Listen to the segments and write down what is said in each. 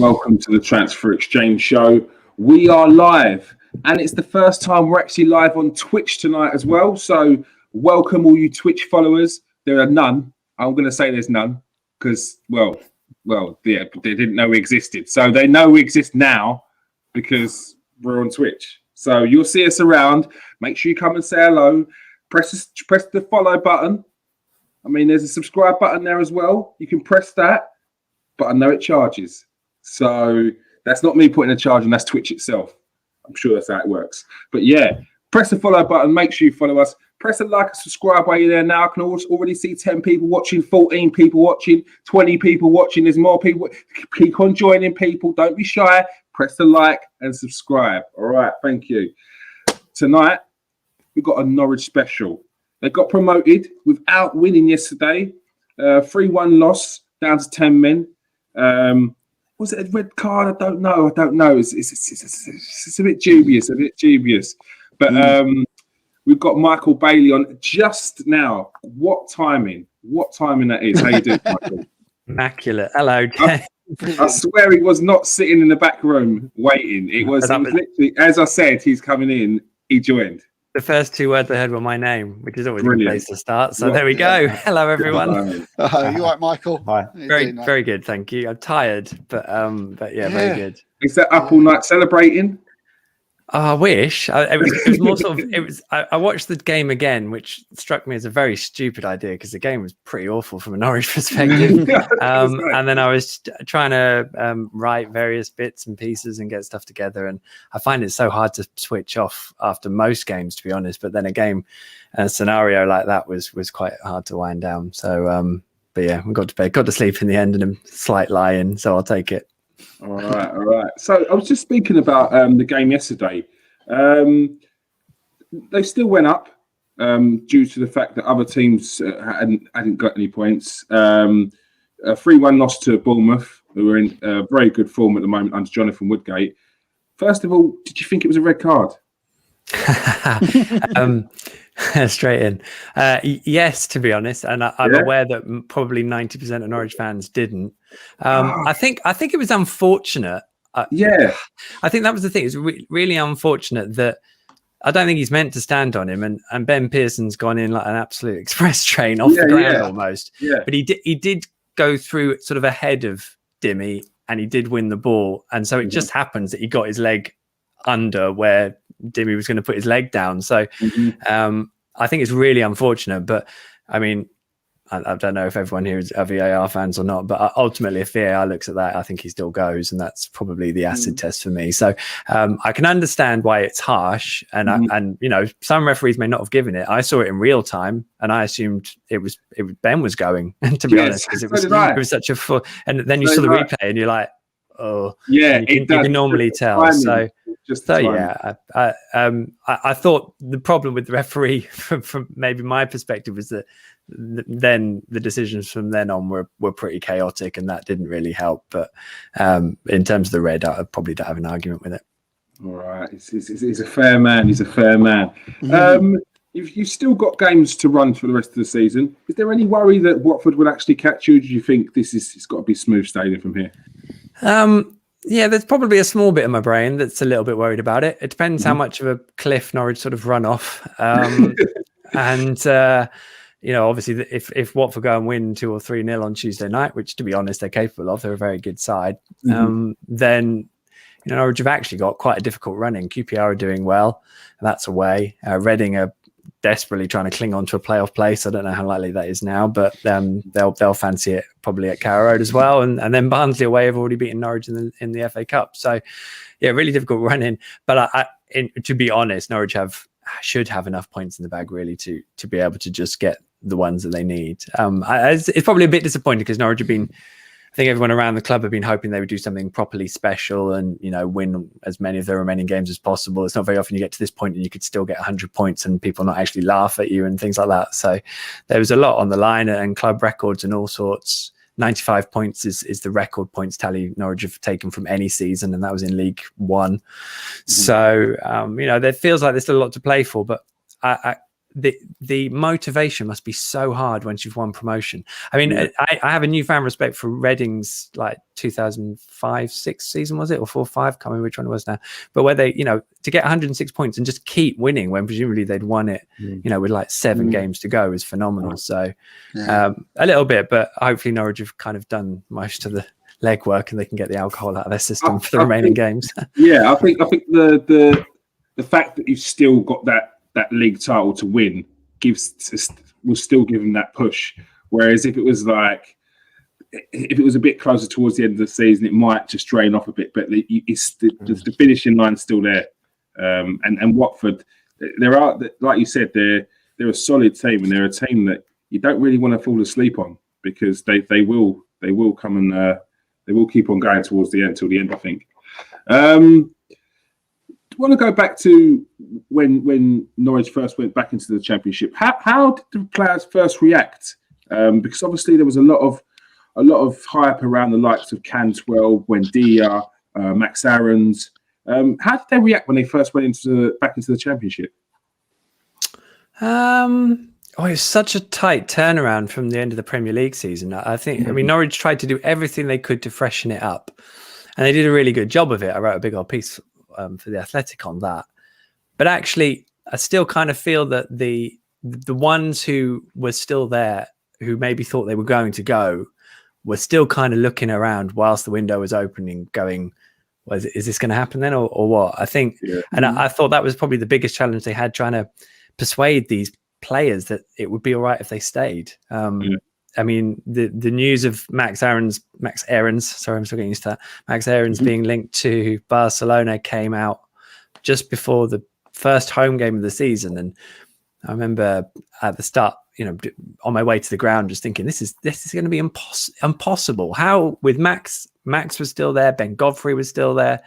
Welcome to the Transfer Exchange Show. We are live, and it's the first time we're actually live on Twitch tonight as well. So welcome all you Twitch followers. There are none. I'm going to say there's none because, yeah, they didn't know we existed. So they know we exist now because we're on Twitch. So you'll see us around. Make sure you come and say hello. Press the follow button. I mean, there's a subscribe button there as well. You can press that, but I know it charges. So that's not me putting a charge on, that's Twitch itself. I'm sure that's how it works. But yeah, press the follow button. Make sure you follow us. Press the like and subscribe while you're there now. I can already see 10 people watching, 14 people watching, 20 people watching. There's more people. Keep on joining people. Don't be shy. Press the like and subscribe. All right, thank you. Tonight, we've got a Norwich special. They got promoted without winning yesterday. 3-1 loss, down to 10 men. Was it a red card? I don't know. It's a bit dubious. But we've got Michael Bailey on just now. What timing that is. How you doing, Michael? Immaculate. Hello, I swear he was not sitting in the back room waiting. It was literally, as I said, he's coming in, he joined. The first two words I heard were my name, which is always a good place to start. So there we go. Hello, everyone. You all right, Michael? Hi. Very good, thank you. I'm tired, but yeah, very good. Is that up all night celebrating? I wish. It was more sort of. It was. I watched the game again, which struck me as a very stupid idea because the game was pretty awful from a Norwich perspective. And then I was trying to write various bits and pieces and get stuff together, and I find it so hard to switch off after most games, to be honest. But then a scenario like that was quite hard to wind down. So, but yeah, we got to bed, got to sleep in the end, and a slight lie-in. So I'll take it. All right. So I was just speaking about the game yesterday. They still went up due to the fact that other teams hadn't got any points. A 3-1 loss to Bournemouth, who are in very good form at the moment under Jonathan Woodgate. First of all, did you think it was a red card? Straight in. Yes, to be honest, and I'm aware that probably 90% of Norwich fans didn't. I think it was unfortunate. I think that was the thing. It's really unfortunate that I don't think he's meant to stand on him, and Ben Pearson's gone in like an absolute express train off the ground almost. Yeah. But he did go through sort of ahead of Dimmy, and he did win the ball, and so it just happens that he got his leg under where Dimmy was going to put his leg down. So I think it's really unfortunate, but I mean, I don't know if everyone here is VAR fans or not, but ultimately if VAR looks at that, I think he still goes, and that's probably the acid test for me. So I can understand why it's harsh, and you know, some referees may not have given it. I saw it in real time, and I assumed it was Ben was going, to be honest, because it was such a full. And then you saw the replay, and you're like, oh, yeah, you can normally tell. Timing. I thought the problem with the referee from maybe my perspective was that then the decisions from then on were pretty chaotic, and that didn't really help. But in terms of the red, I probably don't have an argument with it. All right, he's a fair man. You've still got games to run for the rest of the season. Is there any worry that Watford will actually catch you? Do you think it's got to be smooth sailing from here? Yeah, there's probably a small bit of my brain that's a little bit worried about it. It depends how much of a cliff Norwich sort of run off. And, you know, obviously if Watford go and win 2 or 3-0 on Tuesday night, which to be honest, they're capable of, they're a very good side, then, you know, Norwich have actually got quite a difficult running. QPR are doing well, and that's away. Reading are desperately trying to cling on to a playoff place. I don't know how likely that is now, but they'll fancy it probably at Carrow Road as well. And then Barnsley away have already beaten Norwich in the FA Cup. So yeah, really difficult running. But to be honest, Norwich should have enough points in the bag really to be able to just get the ones that they need. It's probably a bit disappointing because Norwich have been, I think everyone around the club have been hoping they would do something properly special and, you know, win as many of their remaining games as possible. It's not very often you get to this point and you could still get 100 points and people not actually laugh at you and things like that. So there was a lot on the line, and club records and all sorts. 95 points is the record points tally Norwich have taken from any season, and that was in League One. So, you know, there feels like there's still a lot to play for, but the motivation must be so hard once you've won promotion. I mean, I have a newfound respect for Reading's like 2005-6 season, was it, or 4-5? Can't remember which one it was now. But where they, to get 106 points and just keep winning when presumably they'd won it, with like 7 games to go is phenomenal. So a little bit, but hopefully Norwich have kind of done most of the legwork and they can get the alcohol out of their system for the remaining games. I think the fact that you've still got that league title to win will still give them that push. Whereas if it was a bit closer towards the end of the season, it might just drain off a bit. But the finishing line's still there. And Watford, like you said, they're a solid team, and they're a team that you don't really want to fall asleep on, because they will come and they will keep on going towards the end till the end, I think. I want to go back to when Norwich first went back into the Championship. How did the players first react? Because obviously there was a lot of hype around the likes of Cantwell, Buendia, Max Aarons. How did they react when they first went back into the Championship? It's such a tight turnaround from the end of the Premier League season. I mean, Norwich tried to do everything they could to freshen it up, and they did a really good job of it. I wrote a big old piece for the Athletic on that. But actually, I still kind of feel that the ones who were still there, who maybe thought they were going to go, were still kind of looking around whilst the window was opening, going, well, is this going to happen then, or what? I think, and I thought that was probably the biggest challenge they had, trying to persuade these players that it would be all right if they stayed. I mean, the news of Max Aarons, sorry, I'm still getting used to that. Max Aarons being linked to Barcelona came out just before the first home game of the season. And I remember at the start, on my way to the ground, just thinking, this is going to be impossible. How, with Max was still there, Ben Godfrey was still there,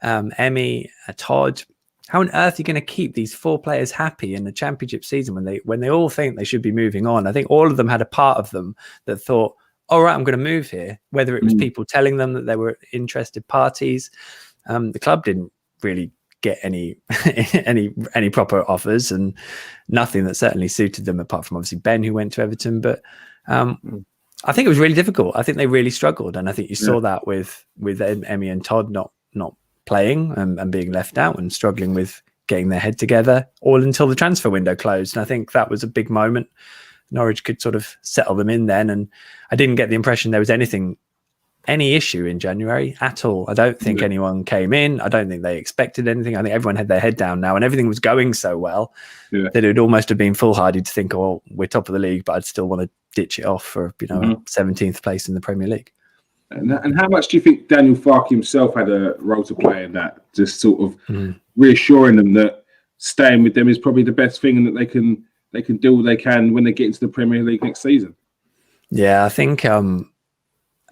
Emmy, Todd. How on earth are you going to keep these 4 players happy in the Championship season when they all think they should be moving on? I think all of them had a part of them that thought, all right, I'm going to move here. Whether it was people telling them that there were interested parties, the club didn't really get any proper offers, and nothing that certainly suited them, apart from obviously Ben, who went to Everton. But I think it was really difficult. I think they really struggled, and I think you saw that with Emmy and Todd not playing and being left out and struggling with getting their head together, all until the transfer window closed. And I think that was a big moment. Norwich could sort of settle them in then, and I didn't get the impression there was any issue in January at all. I don't think anyone came in. I don't think they expected anything. I think everyone had their head down now, and everything was going so well that it would almost have been foolhardy to think, oh, we're top of the league, but I'd still want to ditch it off for 17th place in the Premier League. And how much do you think Daniel Farke himself had a role to play in that? Just sort of reassuring them that staying with them is probably the best thing, and that they can do what they can when they get into the Premier League next season. Yeah, I think there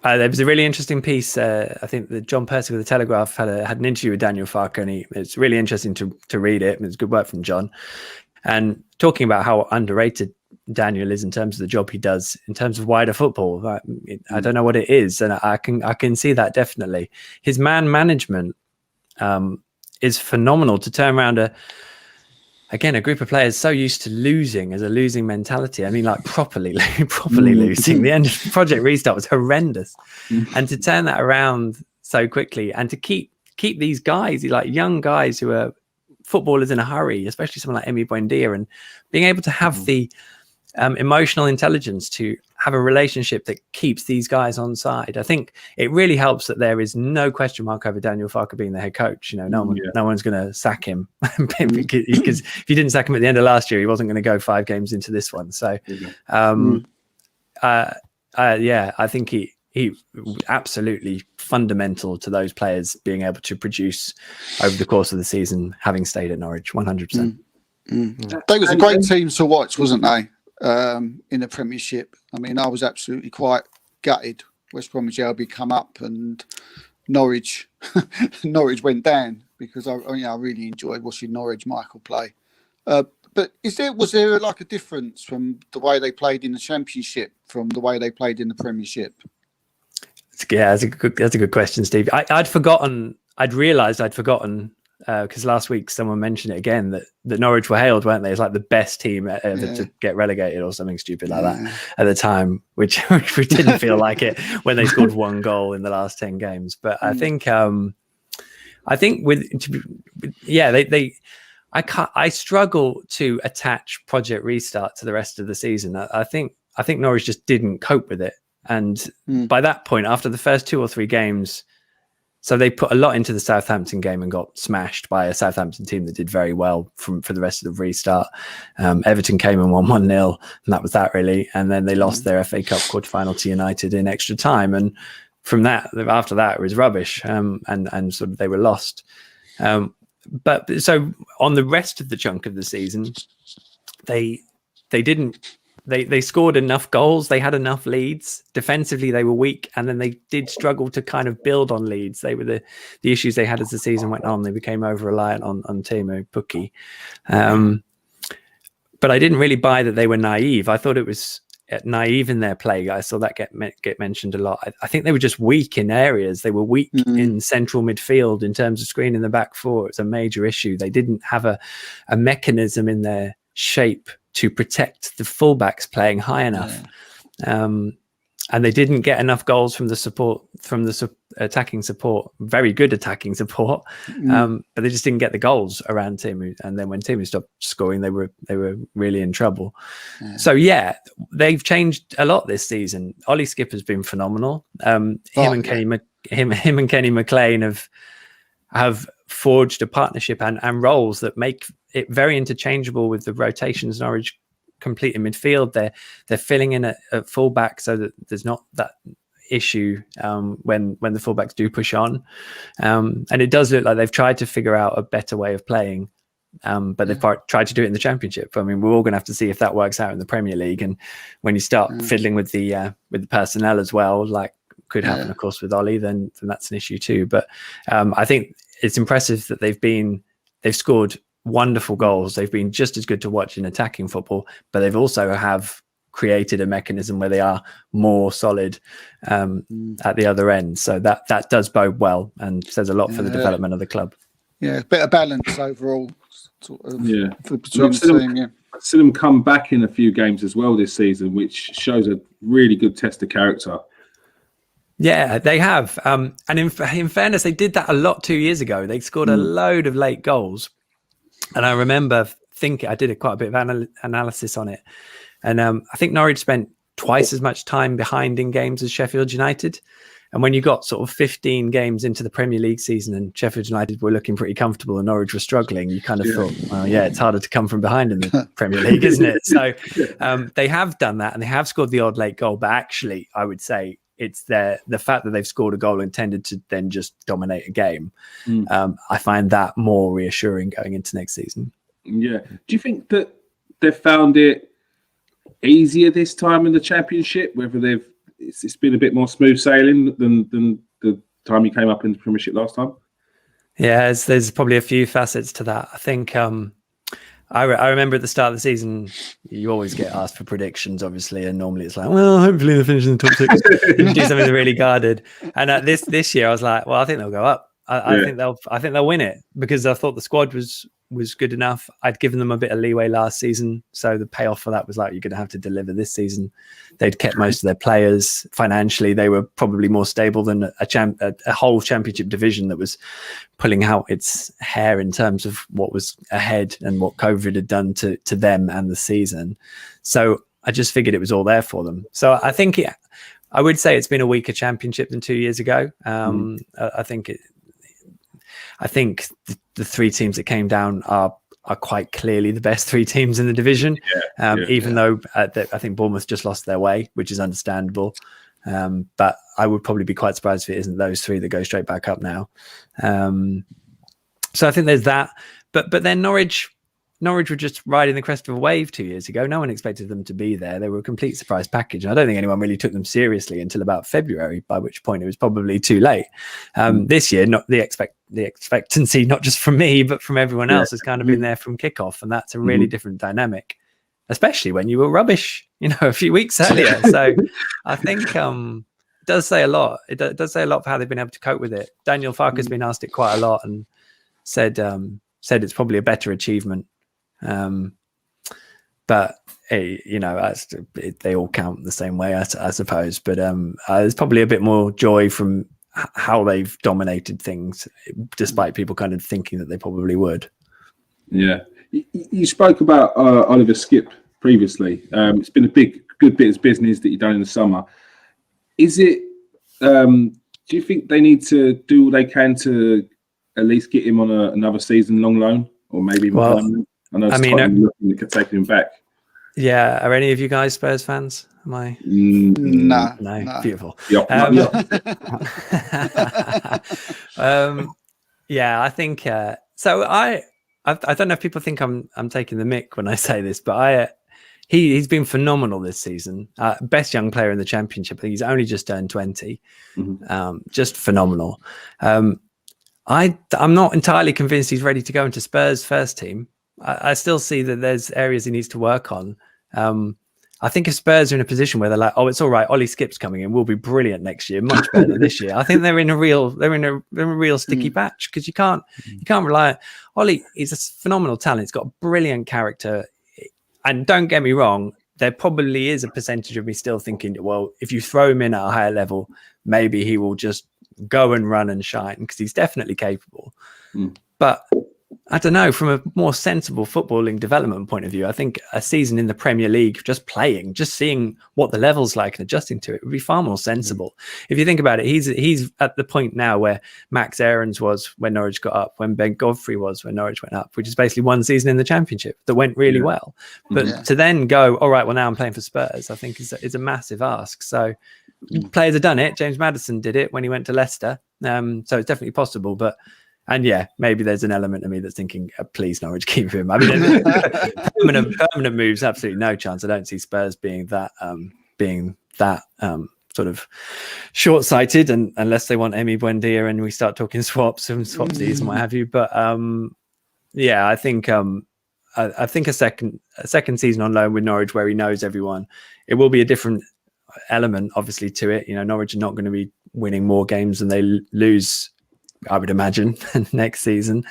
was a really interesting piece. I think that John Percy with the Telegraph had an interview with Daniel Farke, and it's really interesting to read it. It's good work from John, and talking about how underrated Daniel is in terms of the job he does in terms of wider football. I don't know what it is, and I can see that definitely. His man management is phenomenal to turn around a group of players so used to losing, as a losing mentality. I mean, like properly losing. The end of Project Restart was horrendous, and to turn that around so quickly, and to keep these guys, like young guys who are footballers in a hurry, especially someone like Emi Buendia, and being able to have the emotional intelligence to have a relationship that keeps these guys on side. I think it really helps that there is no question mark over Daniel Farke being the head coach. No one's going to sack him because if you didn't sack him at the end of last year, he wasn't going to go 5 games into this one. So, I think he absolutely fundamental to those players being able to produce over the course of the season, having stayed at Norwich, 100%. They was a great team to watch, wasn't they? In the Premiership. I mean, I was absolutely quite gutted. West Bromwich Albion come up and Norwich went down, because I really enjoyed watching Norwich Michael play. But was there like a difference from the way they played in the Championship from the way they played in the Premiership? Yeah, that's a good question, Steve. I'd realised I'd forgotten because last week someone mentioned it again that Norwich were hailed, weren't they, as like the best team ever to get relegated or something stupid like that at the time, which we didn't feel like it when they scored 1 goal in the last 10 games. But I think I struggle to attach Project Restart to the rest of the season. I think Norwich just didn't cope with it, and by that point, after the first 2 or 3 games. So they put a lot into the Southampton game and got smashed by a Southampton team that did very well for the rest of the restart. Everton came and won 1-0, and that was that really. And then they lost their FA Cup quarter-final to United in extra time. And from that, after that, it was rubbish, and sort of they were lost. But so on the rest of the chunk of the season, they scored enough goals. They had enough leads. Defensively, they were weak, and then they did struggle to kind of build on leads. They were the issues they had as the season went on. They became over-reliant on Teemu Pukki. But I didn't really buy that they were naive. I thought it was naive in their play. I saw that get mentioned a lot. I think they were just weak in areas. They were weak in central midfield in terms of screening the back four. It's a major issue. They didn't have a mechanism in their shape to protect the fullbacks playing high enough, and they didn't get enough goals from the attacking support. Very good attacking support, but they just didn't get the goals around Teemu. And then when Teemu stopped scoring, they were really in trouble. So they've changed a lot this season. Ollie Skipper's been phenomenal. Him and Kenny McLean have forged a partnership and roles that make it very interchangeable with the rotations Norwich complete in midfield. They're filling in at fullback so that there's not that issue when the fullbacks do push on, and it does look like they've tried to figure out a better way of playing, but they've tried to do it in the Championship. I mean, we're all going to have to see if that works out in the Premier League, and when you start fiddling with the personnel as well, like could happen of course with Ollie, then that's an issue too. But I think it's impressive that they've scored wonderful goals. They've been just as good to watch in attacking football, but they've also have created a mechanism where they are more solid at the other end. So that does bode well and says a lot for the development of the club. Yeah, a bit of balance overall. Sort of, I've seen them come back in a few games as well this season, which shows a really good test of character. Yeah, they have. And in fairness, they did that a lot 2 years ago. They scored a load of late goals. And I remember thinking, I did quite a bit of analysis on it. And I think Norwich spent twice as much time behind in games as Sheffield United. And when you got sort of 15 games into the Premier League season and Sheffield United were looking pretty comfortable and Norwich were struggling, you kind of thought, well, yeah, it's harder to come from behind in the Premier League, isn't it? So they have done that and they have scored the odd late goal. But actually, I would say it's the fact that they've scored a goal intended to then just dominate a game. I find that more reassuring going into next season. Yeah. Do you think that they've found it easier this time in the Championship, whether it's been a bit more smooth sailing than the time you came up in the Premiership last time? Yeah, there's probably a few facets to that. I think I remember at the start of the season, you always get asked for predictions, obviously, and normally it's like, well, hopefully they'll finish in the top 6. Do something really guarded. And this year, I was like, well, I think they'll go up. I think they'll win it because I thought the squad was good enough. I'd given them a bit of leeway last season, so the payoff for that was like, you're going to have to deliver this season. They'd kept most of their players. Financially, they were probably more stable than a whole Championship division that was pulling out its hair in terms of what was ahead and what COVID had done to them and the season. So I just figured it was all there for them. So I think I would say it's been a weaker Championship than 2 years ago. I think the 3 teams that came down are quite clearly the best 3 teams in the division, even though I think Bournemouth just lost their way, which is understandable. But I would probably be quite surprised if it isn't those 3 that go straight back up now. So I think there's that. But then Norwich were just riding the crest of a wave 2 years ago. No one expected them to be there. They were a complete surprise package. And I don't think anyone really took them seriously until about February, by which point it was probably too late. This year, not the expectancy, not just from me, but from everyone else, has kind of been there from kickoff. And that's a really different dynamic, especially when you were rubbish, a few weeks earlier. So I think it does say a lot. It does say a lot for how they've been able to cope with it. Daniel Farke's been asked it quite a lot. And said it's probably a better achievement. But they all count the same way, I suppose. But there's probably a bit more joy from how they've dominated things, despite people kind of thinking that they probably would. Yeah, you spoke about Oliver Skipp previously. It's been a good bit of business that you've done in the summer. Is it? Do you think they need to do all they can to at least get him on another season long loan, or maybe even permanent? I know Tottenham looking at taking him back. Yeah, are any of you guys Spurs fans? Am I? No. Beautiful. Yeah, I think so. I don't know if people think I'm taking the mick when I say this, but he's been phenomenal this season. Best young player in the Championship. I think he's only just turned 20. Just phenomenal. I'm not entirely convinced he's ready to go into Spurs first team. I still see that there's areas he needs to work on. I think if Spurs are in a position where they're like, oh, it's all right, Ollie Skipp's coming in, we'll be brilliant next year, much better than this year. I think they're in a real sticky patch, because you can't rely on Ollie. He's a phenomenal talent. He's got a brilliant character, and don't get me wrong, there probably is a percentage of me still thinking, well, if you throw him in at a higher level, maybe he will just go and run and shine, because he's definitely capable. But I don't know, from a more sensible footballing development point of view, I think a season in the Premier League, just seeing what the level's like and adjusting to it would be far more sensible. If you think about it, he's at the point now where Max Aarons was when Norwich got up, when Ben Godfrey was when Norwich went up, which is basically one season in the Championship that went really well. But to then go, all right, well, now I'm playing for Spurs, I think is a massive ask. So players have done it. James Maddison did it when he went to Leicester. So it's definitely possible. And yeah, maybe there's an element of me that's thinking, please, Norwich, keep him. I mean, permanent moves, absolutely no chance. I don't see Spurs being that sort of short-sighted, and unless they want Emi Buendia and we start talking swaps and swapsies and what have you. But yeah, I think a second season on loan with Norwich, where he knows everyone, it will be a different element, obviously, to it. Norwich are not going to be winning more games than they lose, I would imagine, next season.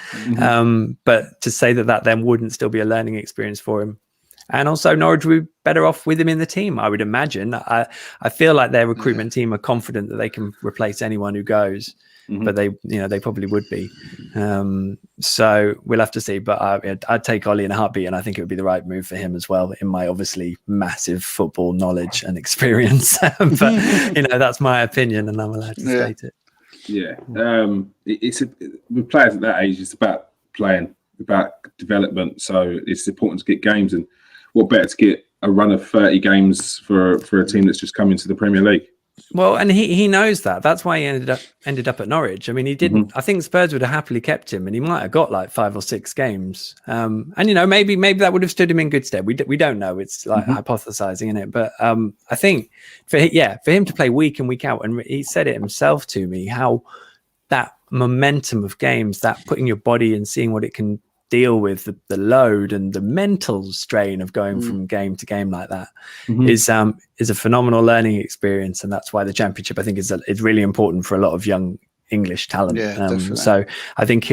But to say that then wouldn't still be a learning experience for him. And also Norwich would be better off with him in the team, I would imagine. I feel like their recruitment team are confident that they can replace anyone who goes, but they probably would be. So we'll have to see. But I'd take Ollie in a heartbeat, and I think it would be the right move for him as well, in my obviously massive football knowledge and experience. But that's my opinion, and I'm allowed to state it. Yeah, with players at that age, it's about playing, about development. So it's important to get games, and what better to get a run of 30 games for a team that's just come into the Premier League. Well, and he knows that. That's why he ended up at Norwich. I mean, he didn't. I think Spurs would have happily kept him, and he might have got like 5 or 6 games. And maybe that would have stood him in good stead. We don't know. It's like hypothesizing, in it. But I think for him to play week in, week out, and he said it himself to me, how that momentum of games, that putting your body and seeing what it can deal with, the load and the mental strain of going from game to game like that is a phenomenal learning experience. And that's why the Championship, I think, is really important for a lot of young English talent. So I think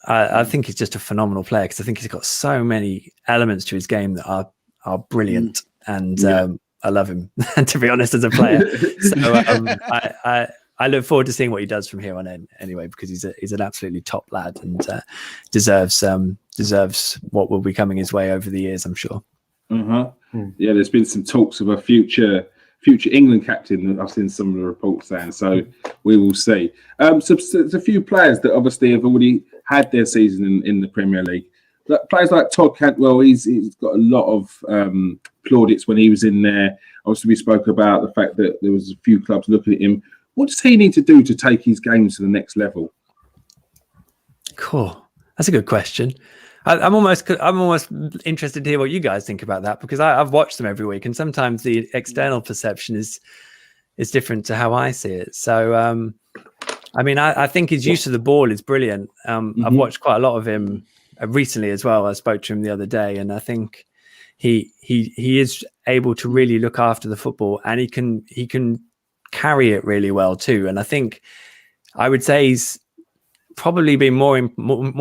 I think he's just a phenomenal player, because I think he's got so many elements to his game that are brilliant. And I love him, to be honest, as a player. So I look forward to seeing what he does from here on in, anyway, because he's an absolutely top lad, and deserves what will be coming his way over the years, I'm sure. Yeah, there's been some talks of a future England captain. I've seen some of the reports saying, so we will see. So there's a few players that obviously have already had their season in the Premier League. Players like Todd Cantwell, he's got a lot of plaudits when he was in there. Obviously, we spoke about the fact that there was a few clubs looking at him. What does he need to do to take his game to the next level? Cool. That's a good question. I'm almost interested to hear what you guys think about that, because I've watched them every week, and sometimes the external perception is different to how I see it. So, I mean, I think his use of the ball is brilliant. I've watched quite a lot of him recently as well. I spoke to him the other day, and I think he is able to really look after the football, and he can carry it really well too. And I think I would say he's probably been more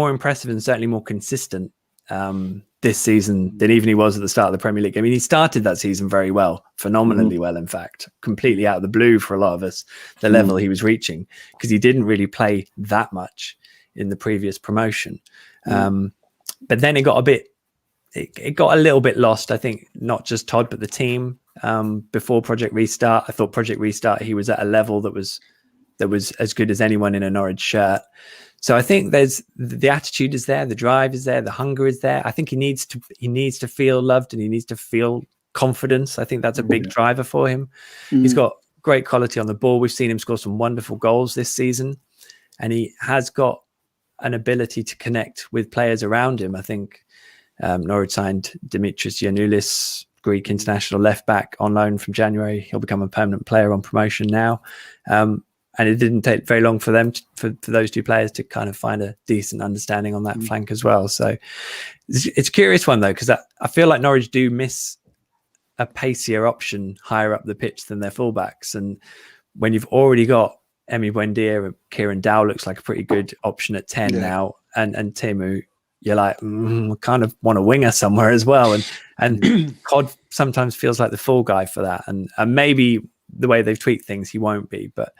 impressive and certainly more consistent this season than even he was at the start of the Premier League. I mean, he started that season very well, phenomenally well, in fact, completely out of the blue for a lot of us, the level he was reaching, because he didn't really play that much in the previous promotion. But then it got a little bit lost, I think, not just Todd, but the team. Before Project Restart, I thought Project Restart, he was at a level that was as good as anyone in a Norwich shirt. So I think there's the attitude is there, the drive is there, the hunger is there. I think he needs to feel loved and he needs to feel confidence. I think that's a big driver for him. He's got great quality on the ball. We've seen him score some wonderful goals this season, and he has got an ability to connect with players around him. I think Norwich signed Dimitris Giannoulis, Greek international left back, on loan from January. He'll become a permanent player on promotion now. And it didn't take very long for them, for those two players to kind of find a decent understanding on that flank as well. So it's a curious one, though, because I feel like Norwich do miss a pacier option higher up the pitch than their fullbacks. And when you've already got Emi Buendia, Kieran Dow looks like a pretty good option at 10 now, and Timu, you're like, kind of want a winger somewhere as well. And Cod sometimes feels like the full guy for that. And maybe the way they've tweaked things, he won't be. But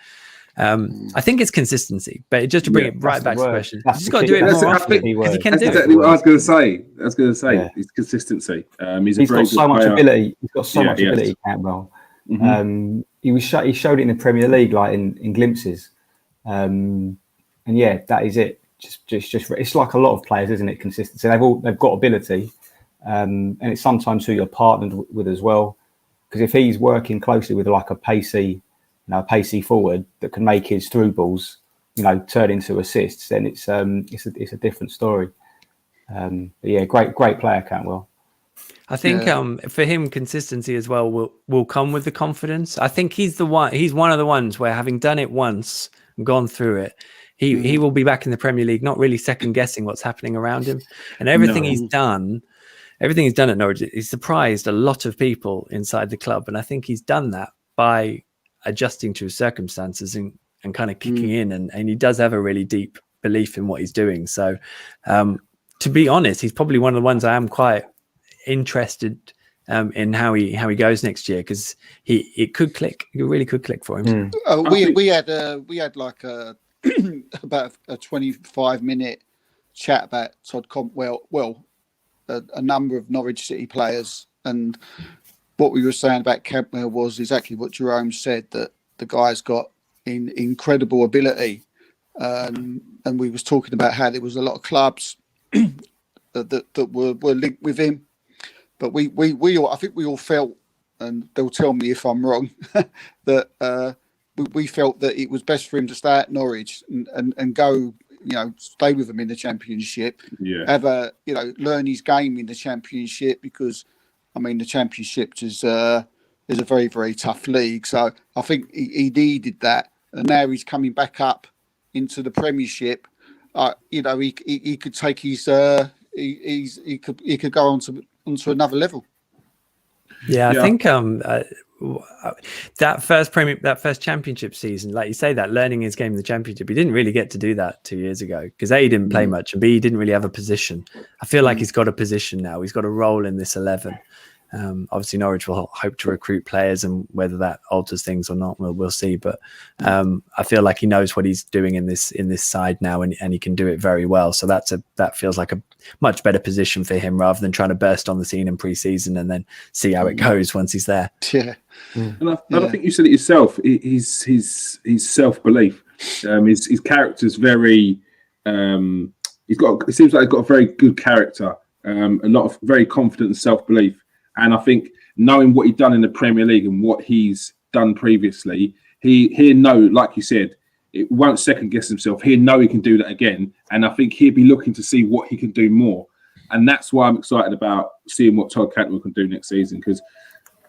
I think it's consistency. But just to bring it right back to the question, you just got to do it more often, because he can do exactly it. What I was going to say. It's consistency. He's got so much player. ability. He's got so much ability, Campbell. He showed it in the Premier League, like in glimpses. And yeah, that is it. Just it's like a lot of players, isn't it? Consistency. They've got ability, and it's sometimes who you're partnered with as well. Because if he's working closely with like a pacey forward that can make his through balls, turn into assists, then it's a different story. But yeah, great player, Cantwell. I think for him, consistency as well will come with the confidence. I think he's one of the ones where, having done it once and gone through it, he will be back in the Premier League, not really second guessing what's happening around him, and everything he's done at Norwich, he's surprised a lot of people inside the club, and I think he's done that by adjusting to his circumstances and kind of kicking in, and he does have a really deep belief in what he's doing. So to be honest, he's probably one of the ones I am quite interested in how he goes next year, because it could click. It really could click for him. We had like about a 25-minute chat about Todd a number of Norwich City players, and what we were saying about Campbell was exactly what Jerome said, that the guy's got incredible ability, and we was talking about how there was a lot of clubs that were linked with him, but we all, I think we all felt, and they'll tell me if I'm wrong, that we felt that it was best for him to stay at Norwich and go, stay with them in the Championship, learn his game in the Championship, because the Championship is a very, very tough league. So I think he needed that, and now he's coming back up into the Premiership. He could take his he could go onto another level. Yeah, I think that first Championship season, like you say, that learning his game in the Championship, he didn't really get to do that 2 years ago, because A, he didn't play much, and B, he didn't really have a position. I feel like he's got a position now. He's got a role in this 11. Obviously, Norwich will hope to recruit players, and whether that alters things or not, we'll see. But I feel like he knows what he's doing in this side now, and he can do it very well. So that feels like a much better position for him, rather than trying to burst on the scene in pre-season and then see how it goes once he's there. Yeah, and I think you said it yourself. His self-belief, his character's very. It seems like he's got a very good character, a lot of very confident and self-belief. And I think, knowing what he's done in the Premier League and what he's done previously, he'll know, like you said, it won't second guess himself. He'll know he can do that again. And I think he'll be looking to see what he can do more. And that's why I'm excited about seeing what Todd Cantwell can do next season. Because,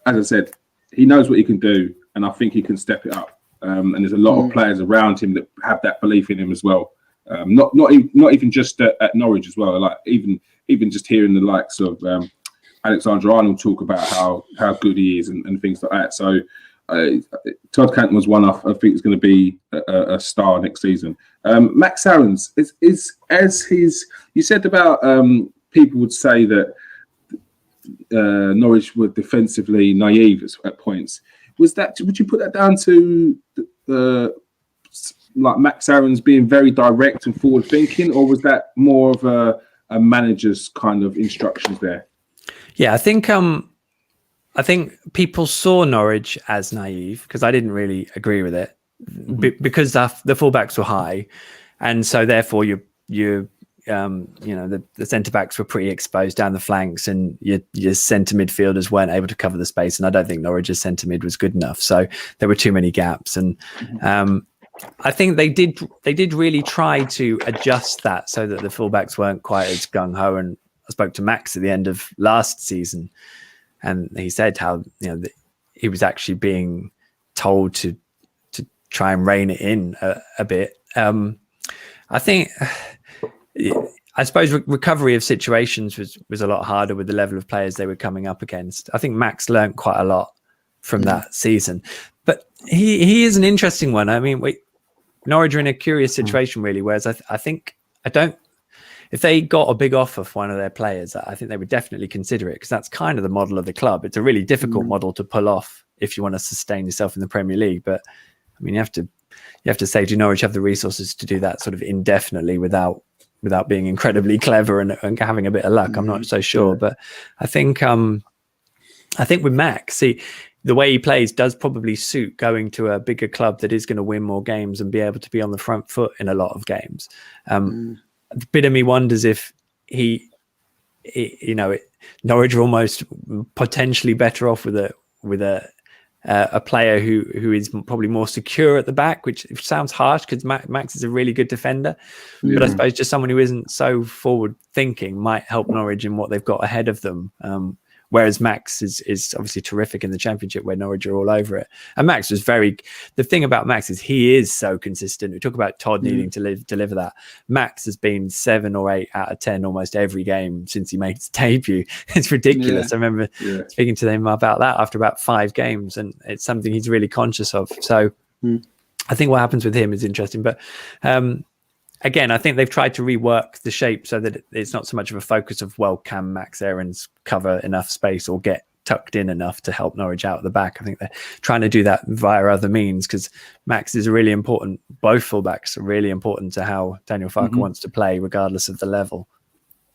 as I said, he knows what he can do, and I think he can step it up. And there's a lot of players around him that have that belief in him as well. Not even just at Norwich as well. Like even just hearing the likes of Alexander Arnold talk about how good he is and things like that. So Todd Canton was one I think is going to be a star next season. Max Aarons is as his. You said about people would say that Norwich were defensively naive at points. Would you put that down to like Max Aarons being very direct and forward thinking, or was that more of a manager's kind of instructions there? Yeah, I think people saw Norwich as naive because I didn't really agree with it because the fullbacks were high, and so therefore the centre backs were pretty exposed down the flanks, and your centre midfielders weren't able to cover the space. And I don't think Norwich's centre mid was good enough, so there were too many gaps. And I think they did really try to adjust that so that the fullbacks weren't quite as gung ho. And I spoke to Max at the end of last season, and he said how he was actually being told to try and rein it in a bit. I think. I suppose recovery of situations was a lot harder with the level of players they were coming up against. I think Max learned quite a lot from that season, but he is an interesting one. I mean, Norwich are in a curious situation really, whereas I think if they got a big offer for one of their players, I think they would definitely consider it, because that's kind of the model of the club. It's a really difficult model to pull off if you want to sustain yourself in the Premier League. But I mean, you have to say, do Norwich have the resources to do that sort of indefinitely without being incredibly clever and having a bit of luck? I'm not so sure, but I think with Max, see, the way he plays does probably suit going to a bigger club that is going to win more games and be able to be on the front foot in a lot of games. A bit of me wonders if Norwich are almost potentially better off with a player who is probably more secure at the back, which sounds harsh because Max is a really good defender. But I suppose just someone who isn't so forward thinking might help Norwich in what they've got ahead of them. Whereas Max is obviously terrific in the Championship, where Norwich are all over it. And Max was the thing about Max is he is so consistent. We talk about Todd needing to deliver that. Max has been 7 or 8 out of 10 almost every game since he made his debut. It's ridiculous. I remember speaking to him about that after about 5 games, and it's something he's really conscious of. So I think what happens with him is interesting. But again, I think they've tried to rework the shape so that it's not so much of a focus of, well, can Max Aarons cover enough space or get tucked in enough to help Norwich out at the back? I think they're trying to do that via other means, because Max is really important. Both fullbacks are really important to how Daniel Farke wants to play, regardless of the level.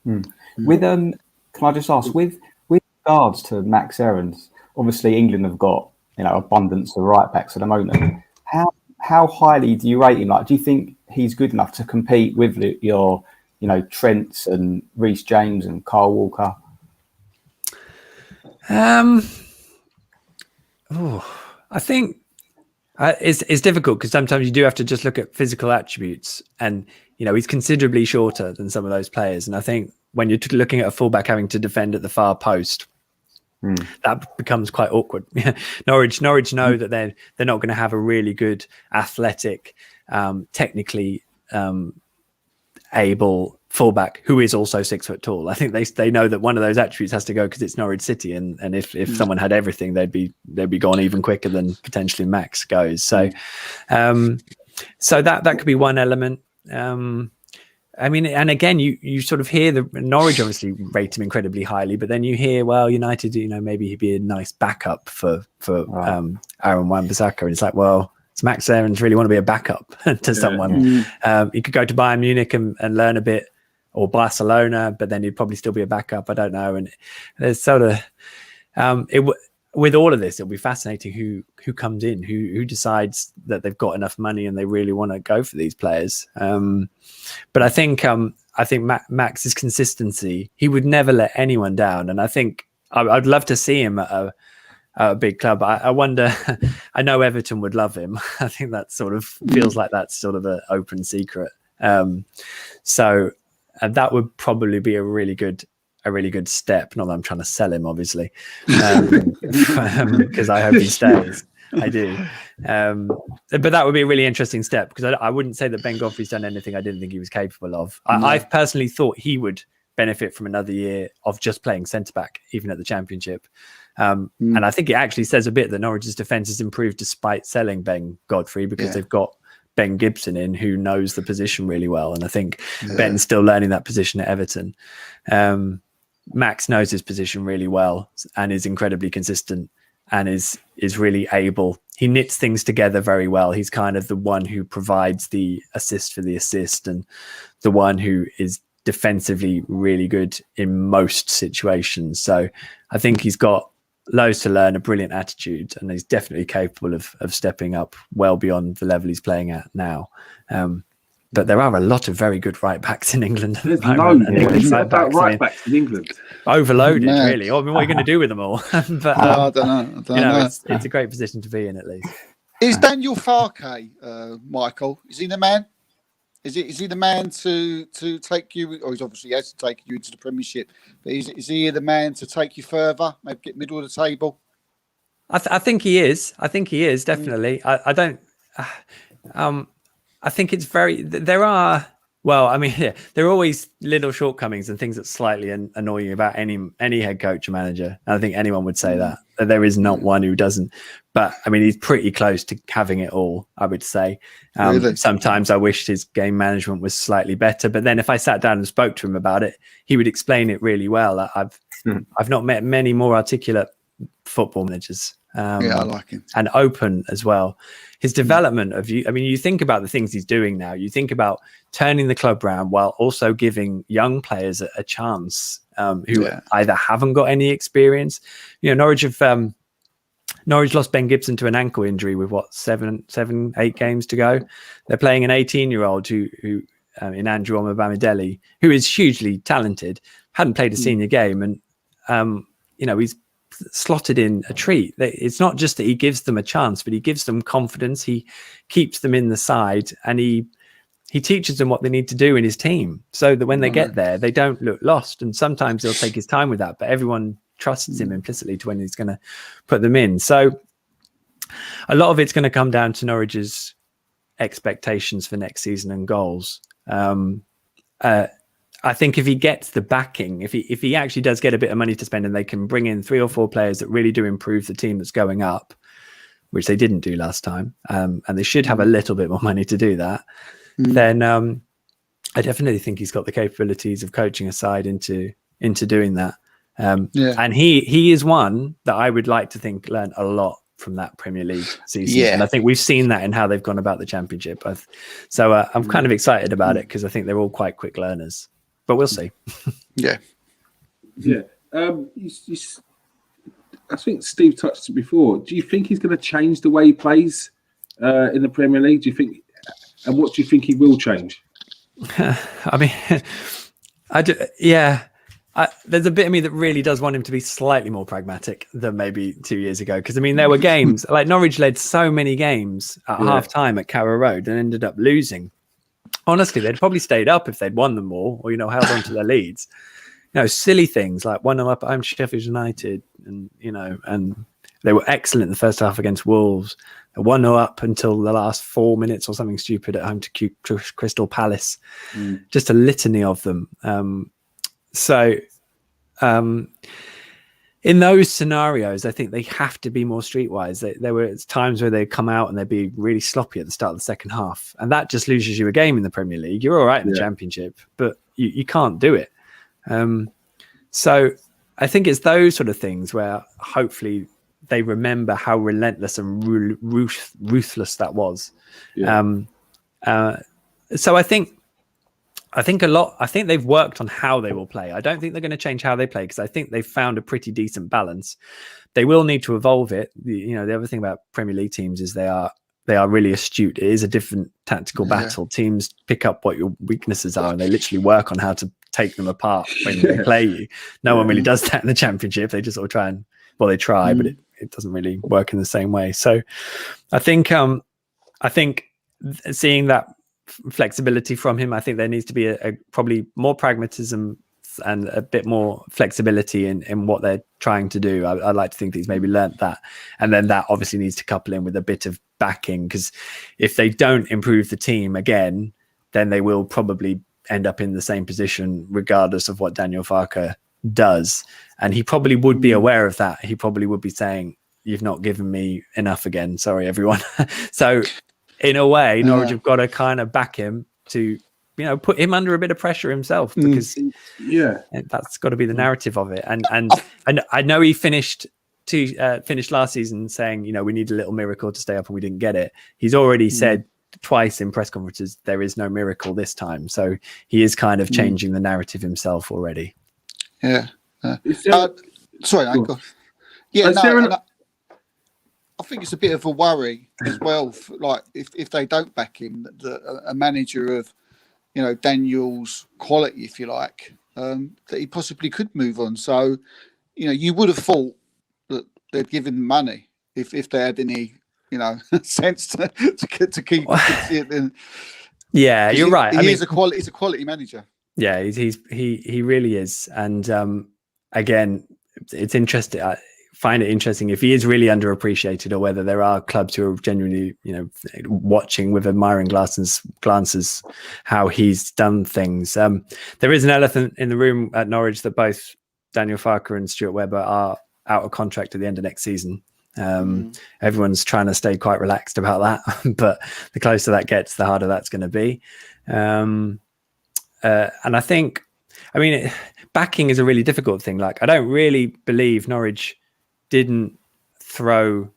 With can I just ask, with regards to Max Aarons, obviously England have got abundance of right backs at the moment. How highly do you rate him? Like, do you think he's good enough to compete with your, Trents and Reece James and Kyle Walker? I think it's difficult, because sometimes you do have to just look at physical attributes, and he's considerably shorter than some of those players. And I think when you're looking at a fullback having to defend at the far post, that becomes quite awkward. Norwich know that they're not going to have a really good athletic, technically able fullback who is also 6 foot tall. I think they know that one of those attributes has to go, because it's Norwich City, and if someone had everything, they'd be gone even quicker than potentially Max goes. So so that could be one element. I mean, and again, you sort of hear the Norwich obviously rate him incredibly highly, but then you hear, well, United, maybe he'd be a nice backup for Aaron Wan-Bissaka, and it's like, well, does Max Aarons really want to be a backup to someone? He could go to Bayern Munich and learn a bit, or Barcelona, but then he'd probably still be a backup. I don't know. And there's sort of with all of this, it'll be fascinating who comes in, who decides that they've got enough money and they really want to go for these players. But I think Max's consistency, he would never let anyone down. And I think I'd love to see him at a big club. I wonder, I know Everton would love him. I think that sort of feels like that's sort of an open secret. So that would probably be a really good step. Not that I'm trying to sell him, obviously, because I hope he stays. I do. But that would be a really interesting step, because I wouldn't say that Ben Godfrey's done anything I didn't think he was capable of. I personally thought he would benefit from another year of just playing centre back, even at the Championship. And I think it actually says a bit that Norwich's defence has improved despite selling Ben Godfrey, because they've got Ben Gibson in, who knows the position really well. And I think Ben's still learning that position at Everton. Max knows his position really well and is incredibly consistent and is really able. He knits things together very well. He's kind of the one who provides the assist for the assist, and the one who is defensively really good in most situations. So I think he's got loads to learn, a brilliant attitude, and he's definitely capable of stepping up well beyond the level he's playing at now. But there are a lot of very good right backs in England. There's loads about right backs in England. Overloaded, really. I mean, what are you going to do with them all? But I don't know. It's a great position to be in, at least. Is Daniel Farke, Michael? Is he the man? Is he the man to take you? Or he's obviously has to take you into the Premiership. But is he the man to take you further? Maybe get middle of the table. I think he is. I think he is, definitely. I don't. I think it's very. There are. Well, I mean, there are always little shortcomings and things that slightly annoy you about any head coach or manager. And I think anyone would say that there is not one who doesn't. But I mean, he's pretty close to having it all, I would say. Really? Sometimes I wished his game management was slightly better. But then if I sat down and spoke to him about it, he would explain it really well. I've not met many more articulate football managers. I like him. And open as well. His development of you. I mean, you think about the things he's doing now. You think about turning the club around while also giving young players a chance who either haven't got any experience. You know, Norwich lost Ben Gibson to an ankle injury with 8 games to go. They're playing an 18-year-old who in Andrew Omobamidele, who is hugely talented, hadn't played a senior game, and he's slotted in a treat. It's not just that he gives them a chance, but he gives them confidence. He keeps them in the side, and he teaches them what they need to do in his team, so that when they get there, they don't look lost. And sometimes he'll take his time with that, but everyone trusts him implicitly to when he's going to put them in. So a lot of it's going to come down to Norwich's expectations for next season and goals. I think if he gets the backing, if he actually does get a bit of money to spend, and they can bring in 3 or 4 players that really do improve the team that's going up, which they didn't do last time, and they should have a little bit more money to do that, then I definitely think he's got the capabilities of coaching a side into doing that. And he is one that I would like to think learned a lot from that Premier League season. And I think we've seen that in how they've gone about the Championship. So I'm kind of excited about it, because I think they're all quite quick learners. But we'll see. I think Steve touched it before. Do you think he's going to change the way he plays in the Premier League? Do you think? And what do you think he will change? I mean, I do. Yeah, there's a bit of me that really does want him to be slightly more pragmatic than maybe 2 years ago. Because I mean, there were games like Norwich led so many games at half time at Carrow Road and ended up losing. Honestly, they'd probably stayed up if they'd won them all, or held on to their leads. Silly things like 1-0 up at home to Sheffield United, and and they were excellent in the first half against Wolves. They 1-0 up until the last 4 minutes or something stupid at home to Crystal Palace. Just a litany of them. In those scenarios, I think they have to be more streetwise. There were times where they'd come out and they'd be really sloppy at the start of the second half. And that just loses you a game in the Premier League. You're all right in the Championship, but you can't do it. So I think it's those sort of things where hopefully they remember how relentless and ruthless that was. So I think they've worked on how they will play. I don't think they're going to change how they play, because I think they've found a pretty decent balance. They will need to evolve it. The other thing about Premier League teams is they are really astute. It is a different tactical battle. Teams pick up what your weaknesses are, and they literally work on how to take them apart when they play you. No one really does that in the Championship. They just sort of try, but it doesn't really work in the same way. So I think seeing that flexibility from him, I think there needs to be a probably more pragmatism and a bit more flexibility in what they're trying to do. I'd like to think that he's maybe learnt that, and then that obviously needs to couple in with a bit of backing, because if they don't improve the team again, then they will probably end up in the same position regardless of what Daniel Farke does. And he probably would be aware of that. He probably would be saying, you've not given me enough again. Sorry, everyone. So in a way, Norwich have got to kind of back him to, put him under a bit of pressure himself, because that's got to be the narrative of it. And I know he finished last season saying, we need a little miracle to stay up, and we didn't get it. He's already said twice in press conferences, there is no miracle this time. So he is kind of changing the narrative himself already. Yeah. Sorry, Uncle. Yeah, I think it's a bit of a worry as well. Like if they don't back him, that a manager of, Daniel's quality, if you like, that he possibly could move on. So, you would have thought that they'd give him money if they had any, sense to keep it. Yeah, you're right. He's a quality manager. Yeah, he really is. And again, it's interesting. I find it interesting if he is really underappreciated, or whether there are clubs who are genuinely, watching with admiring glances how he's done things. There is an elephant in the room at Norwich that both Daniel Farke and Stuart Webber are out of contract at the end of next season. Everyone's trying to stay quite relaxed about that, but the closer that gets, the harder that's going to be. And I think, backing is a really difficult thing. Like, I don't really believe Norwich didn't throw.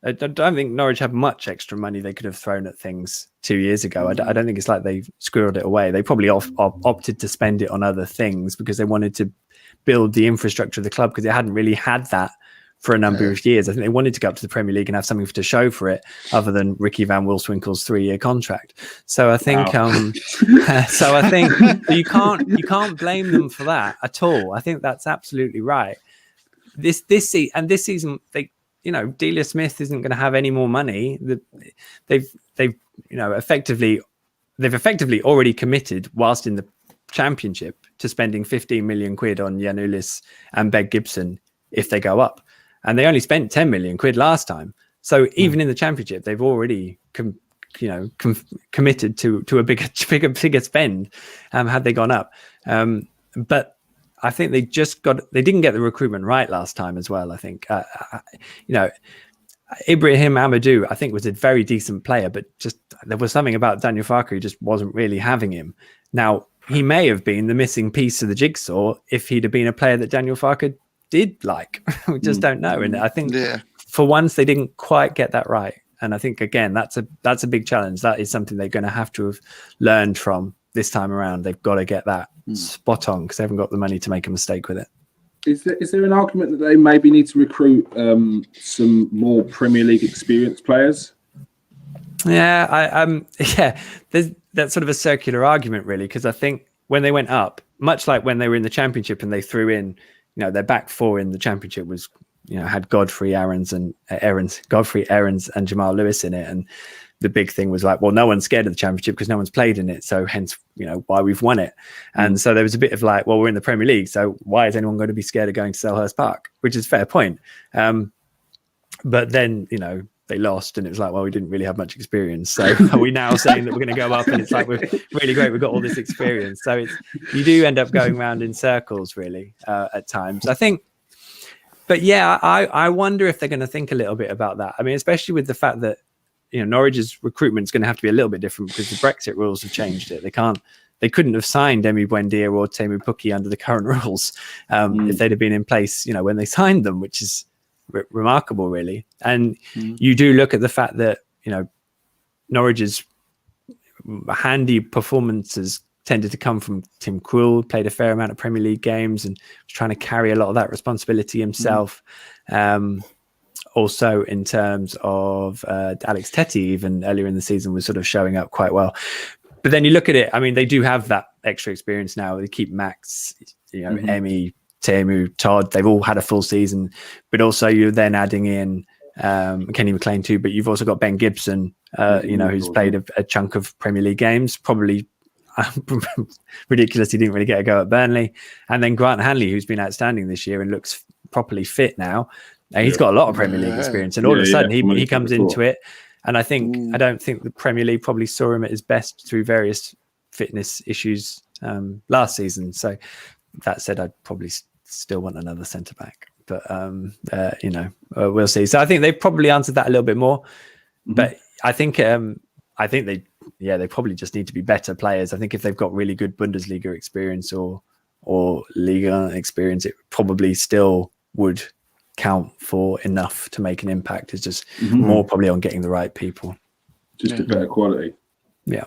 I don't think Norwich had much extra money they could have thrown at things 2 years ago. I don't think it's like they squirreled it away. They probably opted to spend it on other things because they wanted to build the infrastructure of the club, because they hadn't really had that for a number of years. I think they wanted to go up to the Premier League and have something to show for it, other than Ricky Van Wolfswinkel's 3-year contract. So I think, you can't blame them for that at all. I think that's absolutely right. This season, Delia Smith isn't going to have any more money. They've effectively already committed, whilst in the Championship, to spending 15 million quid on Jan Ulis and Ben Gibson if they go up. And they only spent 10 million quid last time. So even in the Championship, they've already committed to a bigger spend had they gone up. But I think they didn't get the recruitment right last time as well. I think, Ibrahim Amadou, I think, was a very decent player, but just there was something about Daniel Farke who just wasn't really having him. Now, he may have been the missing piece of the jigsaw if he'd have been a player that Daniel Farke did like. We just don't know. And I think for once they didn't quite get that right. And I think, again, that's a big challenge. That is something they're going to have learned from this time around. They've got to get that spot on, because they haven't got the money to make a mistake with it. Is there an argument that they maybe need to recruit some more Premier League experienced players? Yeah, there's that's sort of a circular argument, really, because I think when they went up, much like when they were in the Championship and they threw in, their back four in the Championship was, had Godfrey, Aarons and Jamal Lewis in it, and the big thing was like, well, no one's scared of the Championship because no one's played in it, so hence, why we've won it. And so there was a bit of like, well, we're in the Premier League, so why is anyone going to be scared of going to Selhurst Park? Which is a fair point. But then, they lost, and it was like, well, we didn't really have much experience. So are we now saying that we're going to go up? And it's like, we're really great, we've got all this experience. So you do end up going around in circles, really, at times, I think. But yeah, I wonder if they're going to think a little bit about that. I mean, especially with the fact that, Norwich's recruitment is going to have to be a little bit different because the Brexit rules have changed it. They couldn't have signed Emi Buendia or Temu Pukki under the current rules if they'd have been in place, when they signed them, which is remarkable, really. And you do look at the fact that, Norwich's handy performances tended to come from Tim Krul, played a fair amount of Premier League games and was trying to carry a lot of that responsibility himself. Also, in terms of Alex Tettey, even earlier in the season, was sort of showing up quite well. But then you look at it, I mean, they do have that extra experience now. They keep Max, Emi, Temu, Todd. They've all had a full season. But also you're then adding in Kenny McLean too. But you've also got Ben Gibson, who's played a chunk of Premier League games, probably ridiculous he didn't really get a go at Burnley. And then Grant Hanley, who's been outstanding this year and looks properly fit now. He's got a lot of Premier League experience, and all of a sudden he comes into it. And I don't think the Premier League probably saw him at his best through various fitness issues last season. So that said, I'd probably still want another centre back, but we'll see. So I think they probably answered that a little bit more, but I think they probably just need to be better players. I think if they've got really good Bundesliga experience or Liga experience, it probably still would count for enough to make an impact. It's just more probably on getting the right people. Just a better quality. Yeah.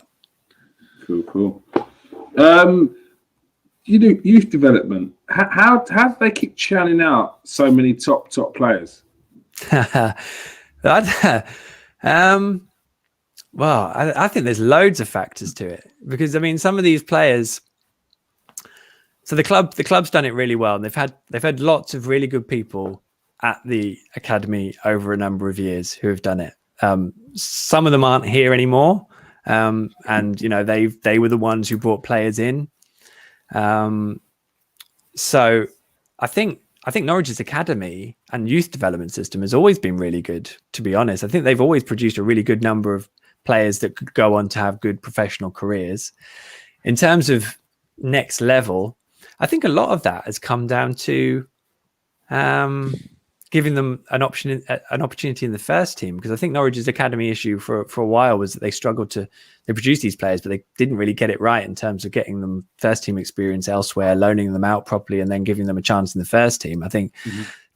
Cool. You do youth development. How do they keep churning out so many top players? Well, I think there's loads of factors to it, because I mean, some of these players. So the club's done it really well, and they've had lots of really good people at the academy over a number of years who have done it. Some of them aren't here anymore, and they were the ones who brought players in. So I think Norwich's academy and youth development system has always been really good, to be honest. I think they've always produced a really good number of players that could go on to have good professional careers. In terms of next level, I think a lot of that has come down to giving them an opportunity in the first team, because I think Norwich's academy issue for a while was that they struggled they produce these players, but they didn't really get it right in terms of getting them first team experience elsewhere, loaning them out properly, and then giving them a chance in the first team. I think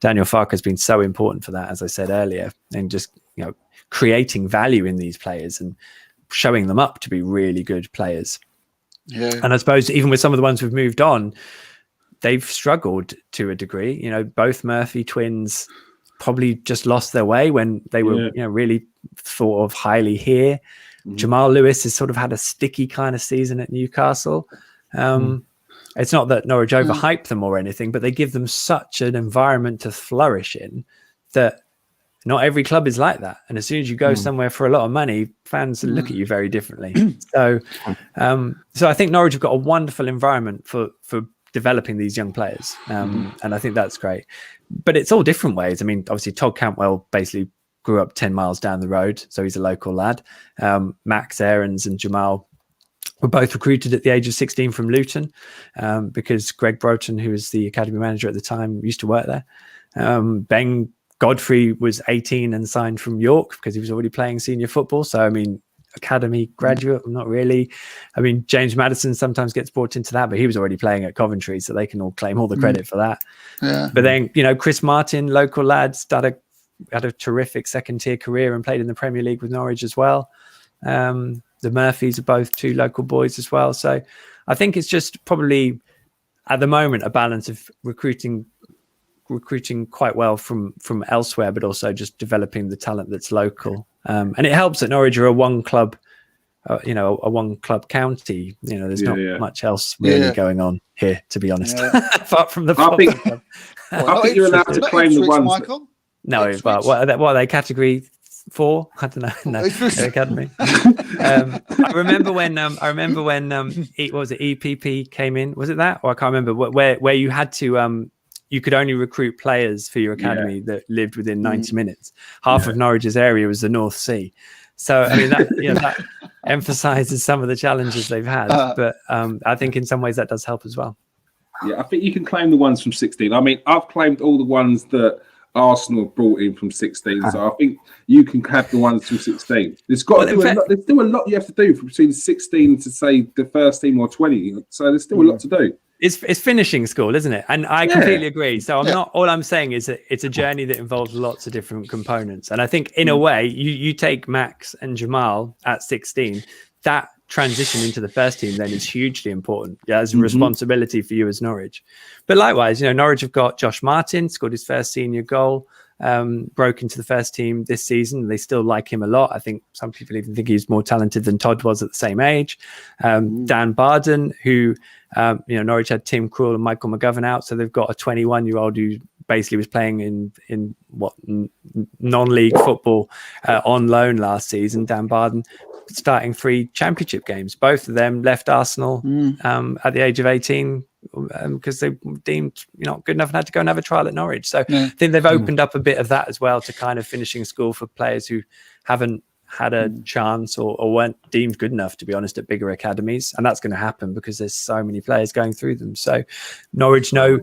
Daniel Farke has been so important for that, as I said earlier, and just creating value in these players and showing them up to be really good players. Yeah. And I suppose even with some of the ones who've moved on, they've struggled to a degree. Both Murphy twins probably just lost their way when they were, really thought of highly here. Jamal Lewis has sort of had a sticky kind of season at Newcastle. It's not that Norwich overhype them or anything, but they give them such an environment to flourish in that not every club is like that. And as soon as you go somewhere for a lot of money, fans look at you very differently. So I think Norwich have got a wonderful environment for developing these young players. And I think that's great. But it's all different ways. I mean, obviously Todd Cantwell basically grew up 10 miles down the road, so he's a local lad. Max Aarons and Jamal were both recruited at the age of 16 from Luton, because Greg Broughton, who was the academy manager at the time, used to work there. Ben Godfrey was 18 and signed from York because he was already playing senior football. So, I mean, academy graduate, not really. I mean, James Maddison sometimes gets brought into that, but he was already playing at Coventry, so they can all claim all the credit for that. Yeah. But then, Chris Martin, local lads, had a terrific second-tier career and played in the Premier League with Norwich as well. The Murphys are both two local boys as well. So I think it's just probably, at the moment, a balance of recruiting quite well from elsewhere, but also just developing the talent that's local. And it helps that Norwich are a one club county. There's not much else really going on here, to be honest, apart from the football club. I think you're allowed to claim the ones. Michael? No, but what are they? Category 4? I don't know. No, academy. I remember when what was it? EPP came in. Was it that? Or I can't remember. Where you had to you could only recruit players for your academy that lived within 90 minutes. Half of Norwich's area was the North Sea. So, I mean, that emphasizes some of the challenges they've had. But I think in some ways that does help as well. Yeah, I think you can claim the ones from 16. I mean, I've claimed all the ones that Arsenal brought in from 16. So I think you can have the ones from 16. There's still a lot you have to do from between 16 to, say, the first team or 20. So there's still a lot to do. It's finishing school, isn't it? And I completely agree. So all I'm saying is that it's a journey that involves lots of different components. And I think in a way, you take Max and Jamal at 16, that transition into the first team then is hugely important as a responsibility for you as Norwich. But likewise, Norwich have got Josh Martin, scored his first senior goal, broke into the first team this season. They still like him a lot. I think some people even think he's more talented than Todd was at the same age. Dan Barden, who Norwich had Tim Krul and Michael McGovern out, so they've got a 21-year-old who basically was playing in non-league football on loan last season. Dan Barden starting 3 championship games. Both of them left Arsenal at the age of 18 because they deemed good enough and had to go and have a trial at Norwich. So I think they've opened up a bit of that as well to kind of finishing school for players who haven't had a chance or weren't deemed good enough, to be honest, at bigger academies. And that's going to happen because there's so many players going through them. So Norwich are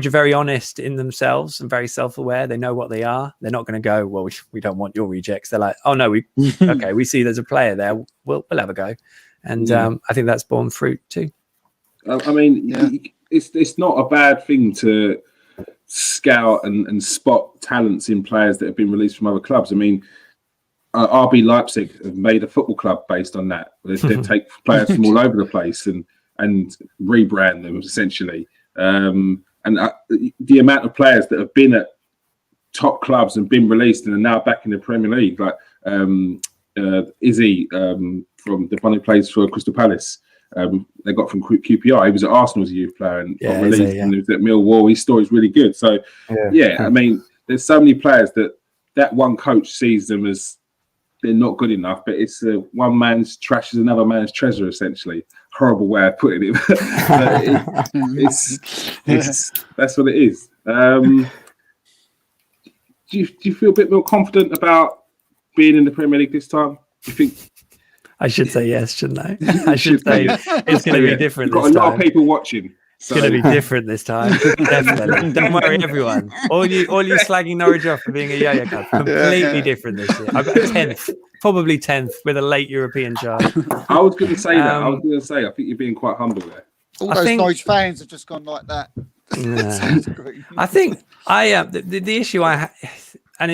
very honest in themselves and very self-aware. They know what they are. They're not going to go, well, we don't want your rejects. They're like, oh no, we see there's a player there. We'll have a go. And I think that's borne fruit too. I mean, it's not a bad thing to scout and spot talents in players that have been released from other clubs. I mean, RB Leipzig have made a football club based on that. They take players from all over the place and rebrand them essentially. And the amount of players that have been at top clubs and been released and are now back in the Premier League, like Izzy from the one who plays for Crystal Palace. They got from QPR. He was at Arsenal as a youth player and got released, and he was at Millwall. His story's really good. So, I mean, there's so many players that one coach sees them as they're not good enough, but it's one man's trash is another man's treasure, essentially. Horrible way of putting it. it's that's what it is. Do you feel a bit more confident about being in the Premier League this time? Do you think? I should say yes, shouldn't I? I should say it's going to be different. You've got a lot of people watching. It's going to be different this time. Definitely. Don't worry, everyone. All you slagging Norwich off for being a yo-yo club. Completely different this year. I've got 10th, probably 10th with a late European charge. I was going to say that. I was going to say, I think you're being quite humble there. All those Norwich fans have just gone like that. I think the issue I have, and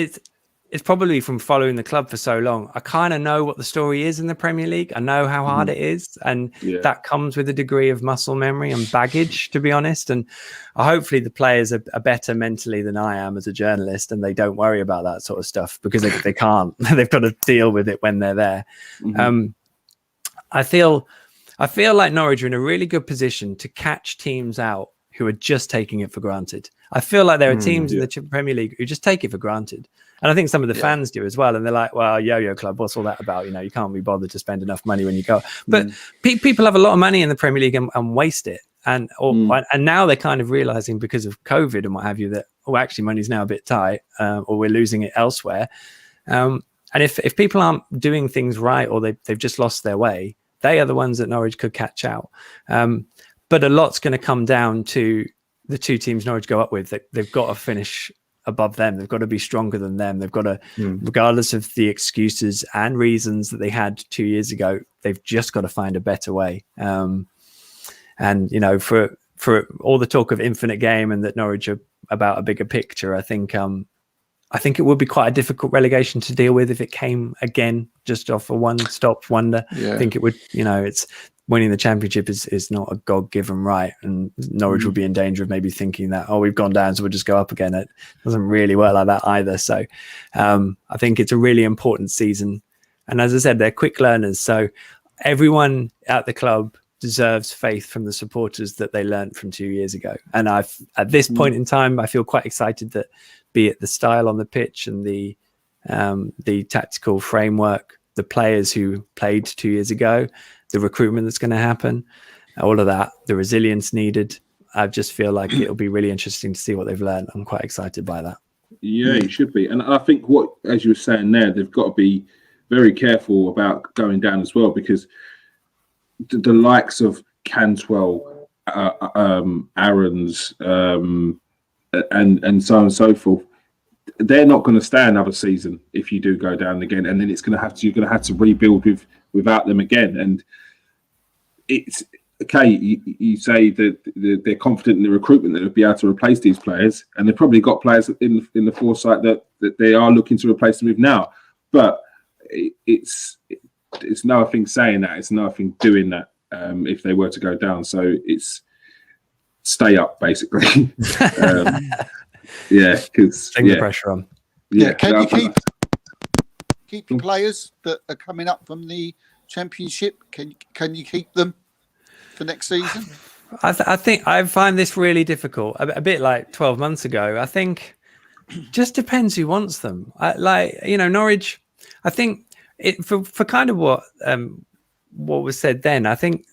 it's probably from following the club for so long. I kind of know what the story is in the Premier League. I know how hard it is. And that comes with a degree of muscle memory and baggage, to be honest. And hopefully the players are better mentally than I am as a journalist, and they don't worry about that sort of stuff because they can't. They've got to deal with it when they're there. I feel like Norwich are in a really good position to catch teams out who are just taking it for granted. I feel like there are teams in the Premier League who just take it for granted. And I think some of the fans do as well. And they're like, well, yo-yo club, what's all that about? You know, you can't be bothered to spend enough money when you go. But people have a lot of money in the Premier League and waste it. And now they're kind of realizing because of COVID and what have you that, actually money's now a bit tight or we're losing it elsewhere. And if people aren't doing things right or they've just lost their way, they are the ones that Norwich could catch out. But a lot's going to come down to the two teams Norwich go up with. They've got to finish above them. They've got to be stronger than them. They've got to, regardless of the excuses and reasons that they had 2 years ago, they've just got to find a better way. And, you know, for all the talk of infinite game and that Norwich are about a bigger picture, I think it would be quite a difficult relegation to deal with if it came again just off a one-stop wonder. I think it would, you know, it's winning the championship is not a God-given right, and Norwich would be in danger of maybe thinking that, we've gone down, so we'll just go up again. It doesn't really work like that either. So I think it's a really important season. And as I said, they're quick learners. So everyone at the club deserves faith from the supporters that they learned from 2 years ago. And at this point in time, I feel quite excited that, be it the style on the pitch and the tactical framework, the players who played 2 years ago, the recruitment that's going to happen, all of that, the resilience needed. I just feel like it'll be really interesting to see what they've learned. I'm quite excited by that. Yeah, it should be. And I think as you were saying there, they've got to be very careful about going down as well, because the likes of Cantwell, Aarons, and so on and so forth, they're not going to stay another season if you do go down again, and then you're going to have to rebuild without them again. And it's okay. You say that they're confident in the recruitment that they'll be able to replace these players, and they've probably got players in the foresight that they are looking to replace them with now. But it's nothing saying that. It's nothing doing that. If they were to go down, so it's stay up basically. Because the pressure on. Can you keep the players that are coming up from the championship? Can you keep them for next season? I think I find this really difficult. A bit like 12 months ago. I think just depends who wants them. Norwich. I think for kind of what was said then. I think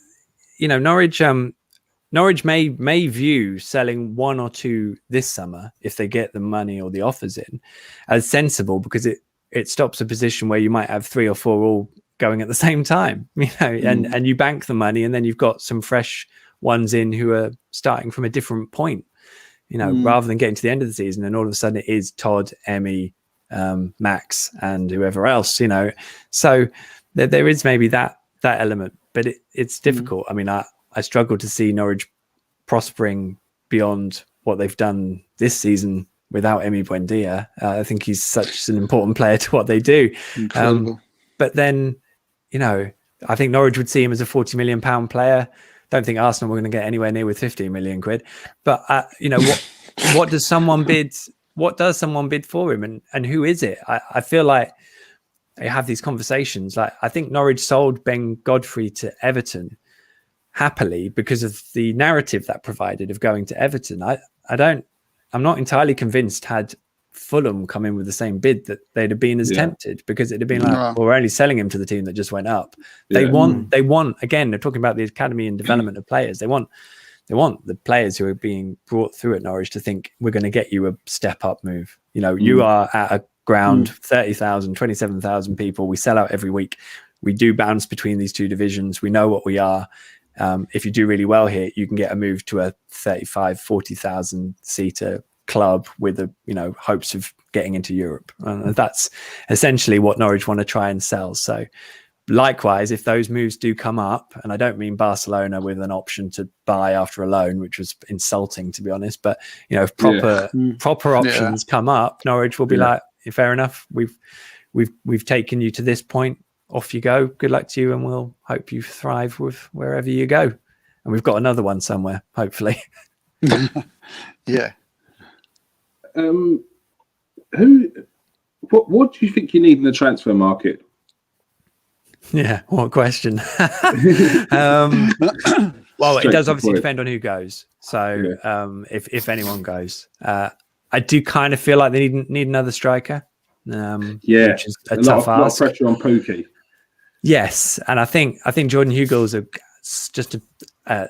Norwich may view selling one or two this summer, if they get the money or the offers in, as sensible, because it it stops a position where you might have 3 or 4 all going at the same time, and you bank the money, and then you've got some fresh ones in who are starting from a different point, rather than getting to the end of the season and all of a sudden it is Todd, Emmy, Max, and whoever else, So there is maybe that element, but it's difficult. I mean, I struggle to see Norwich prospering beyond what they've done this season without Emi Buendia. I think he's such an important player to what they do. But then, I think Norwich would see him as a £40 million player. Don't think Arsenal were going to get anywhere near with 15 million quid. But what does someone bid? What does someone bid for him, and who is it? I feel like I have these conversations. Like, I think Norwich sold Ben Godfrey to Everton happily because of the narrative that provided of going to Everton. I'm not entirely convinced had Fulham come in with the same bid that they'd have been as tempted, because it'd have been like, well, we're only selling him to the team that just went up. They want again, they're talking about the academy and development of players. They want the players who are being brought through at Norwich to think, we're going to get you a step up move. You are at a ground, 30,000, 27,000 people. We sell out every week. We do bounce between these two divisions. We know what we are. If you do really well here, you can get a move to a 35, 40,000 seater club with hopes of getting into Europe. That's essentially what Norwich want to try and sell. So likewise, if those moves do come up, and I don't mean Barcelona with an option to buy after a loan, which was insulting, to be honest, but if proper options come up, Norwich will be like, fair enough, we've taken you to this point, off you go, good luck to you, and we'll hope you thrive with wherever you go. And we've got another one somewhere, hopefully. What do you think you need in the transfer market? Yeah, what question? Well, it does obviously depend on who goes. So if anyone goes, I do kind of feel like they need another striker. Which is a tough ask. A lot of pressure on Pookie. Yes, and I think Jordan Hugel's just a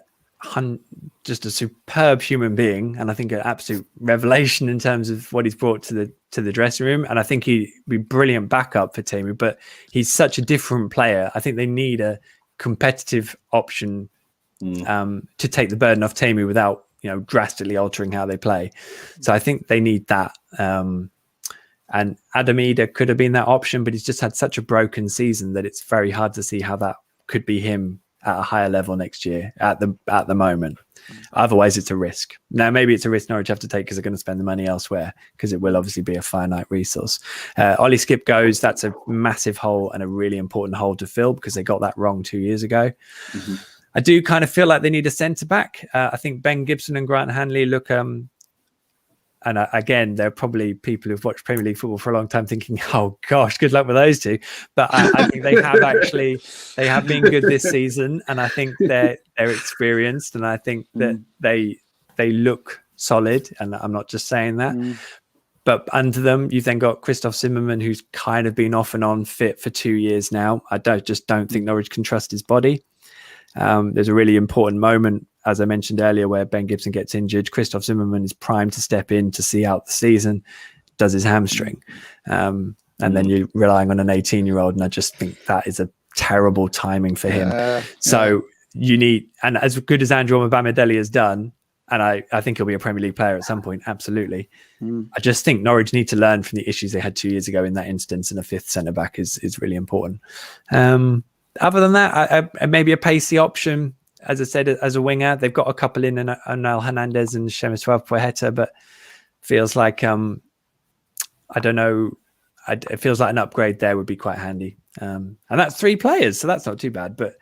superb human being, and I think an absolute revelation in terms of what he's brought to the dressing room. And I think he'd be brilliant backup for Teemu, but he's such a different player. I think they need a competitive option to take the burden off Teemu without drastically altering how they play. So I think they need that. And Adam Ida could have been that option, but he's just had such a broken season that it's very hard to see how that could be him at a higher level next year at the moment. Otherwise, it's a risk. Now, maybe it's a risk Norwich have to take because they're going to spend the money elsewhere, because it will obviously be a finite resource. Ollie Skip goes. That's a massive hole and a really important hole to fill, because they got that wrong 2 years ago. I do kind of feel like they need a centre-back. I think Ben Gibson and Grant Hanley look... And again, there are probably people who've watched Premier League football for a long time thinking, oh gosh, good luck with those two. But I think they have been good this season. And I think they're experienced. And I think that they look solid. And I'm not just saying that. But under them, you've then got Christoph Zimmermann, who's kind of been off and on fit for 2 years now. I don't think Norwich can trust his body. There's a really important moment, as I mentioned earlier, where Ben Gibson gets injured. Christoph Zimmermann is primed to step in to see out the season, does his hamstring. And then you're relying on an 18-year-old. And I just think that is a terrible timing for him. So you need, and as good as Andrew Mbamidele has done, and I think he'll be a Premier League player at some point, absolutely. I just think Norwich need to learn from the issues they had 2 years ago in that instance, and a fifth centre-back is really important. Other than that, maybe a pacey option. As I said, as a winger, they've got a couple in, Anel Hernandez and Shemiswaf Poeta, but feels like, I don't know, it feels like an upgrade there would be quite handy. And that's 3 players, so that's not too bad, but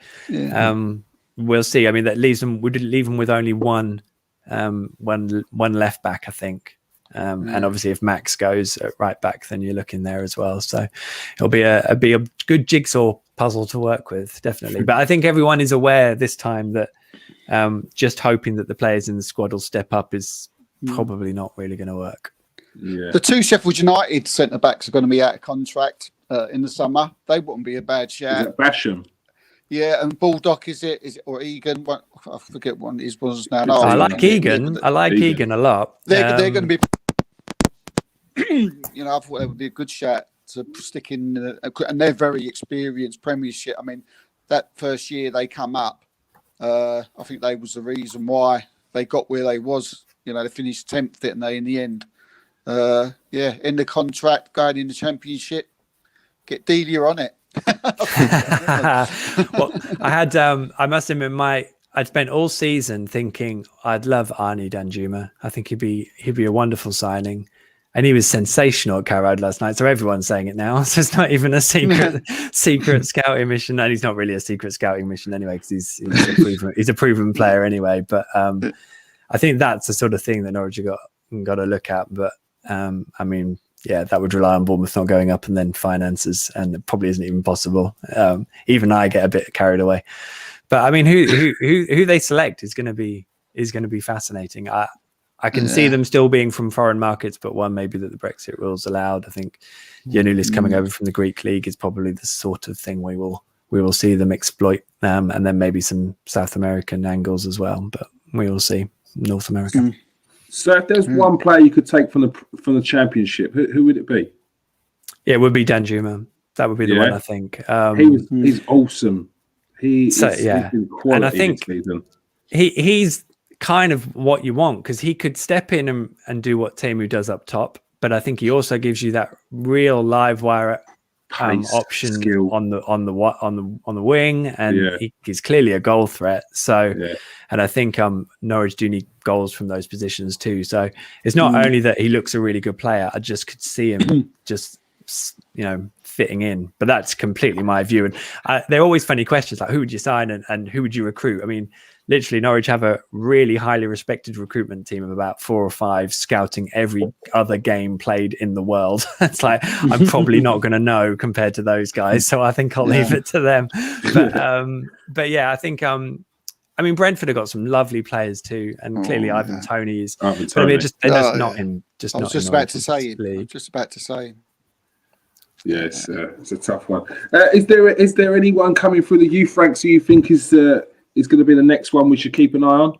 we'll see. I mean, that would leave them with only one left back, I think. And obviously if Max goes at right back, then you're looking there as well. So it'll be a good jigsaw puzzle to work with, definitely. But I think everyone is aware this time that just hoping that the players in the squad will step up is probably not really going to work. The 2 Sheffield United centre-backs are going to be out of contract in the summer. They wouldn't be a bad shout. Is it Basham? Yeah, and Baldock, is it or Egan? I forget what his was now. No, I like Egan. I like Egan a lot. They're going to be... I thought that would be a good shout to stick in, and they're very experienced Premiership. I mean, that first year they come up, I think they was the reason why they got where they was. You know, they finished 10th, didn't they, in the end? End the contract, going in the Championship, get Delia on it. Well, I must admit, I'd spent all season thinking I'd love Arnie Danjuma. I think he'd be a wonderful signing. And he was sensational at Carrow last night. So everyone's saying it now. So it's not even a secret scouting mission. And he's not really a secret scouting mission anyway, because he's a proven player anyway. But I think that's the sort of thing that Norwich have got to look at. But I mean, yeah, that would rely on Bournemouth not going up and then finances, and it probably isn't even possible. Even I get a bit carried away. But I mean, who they select is going to be fascinating. I can see them still being from foreign markets, but one maybe that the Brexit rules allowed. I think Giannoulis coming over from the Greek league is probably the sort of thing we will see them exploit, and then maybe some South American angles as well. But we will see North America. So if there's one player you could take from the Championship, who would it be? Yeah, it would be Danjuma. That would be the one, I think. He's awesome. He's been quality, and I think he's kind of what you want, because he could step in and do what Teemu does up top, but I think he also gives you that real live wire option skill on the wing, and he's clearly a goal threat. So, and I think Norwich do need goals from those positions too. So it's not only that he looks a really good player, I just could see him just fitting in. But that's completely my view. And they're always funny questions like, who would you sign and who would you recruit? I mean, literally, Norwich have a really highly respected recruitment team of about 4 or 5 scouting every other game played in the world. It's like, I'm probably not going to know compared to those guys. So I think I'll leave it to them. But yeah, I think, I mean, Brentford have got some lovely players too. And clearly Ivan Toney is, but I mean, they're just not in, just I was not just about to say him. I'm just about to say him. Yeah, it's a tough one. Is there anyone coming through the youth ranks who you think is going to be the next one we should keep an eye on?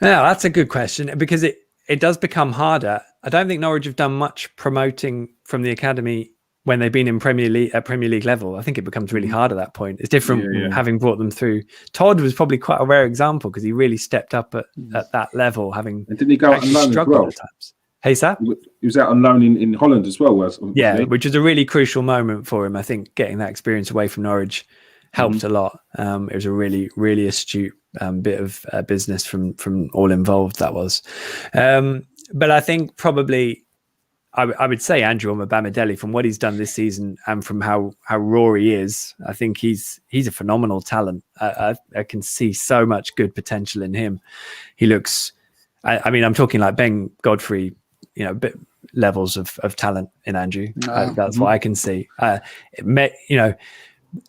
Yeah, that's a good question, because it does become harder. I don't think Norwich have done much promoting from the academy when they've been in Premier League level. I think it becomes really hard at that point. It's different having brought them through. Todd was probably quite a rare example, because he really stepped up at that level, having and didn't he go out on loan struggled at times. Hey, sir? He was out on loan in Holland as well. Which is a really crucial moment for him. I think getting that experience away from Norwich helped a lot. It was a really, really astute bit of business from all involved, that was. But I think probably I would say Andrew Omobamidele, from what he's done this season and from how raw he is, I think he's a phenomenal talent. I can see so much good potential in him. He looks, I mean, I'm talking like Ben Godfrey, bit levels of talent in Andrew. That's what I can see.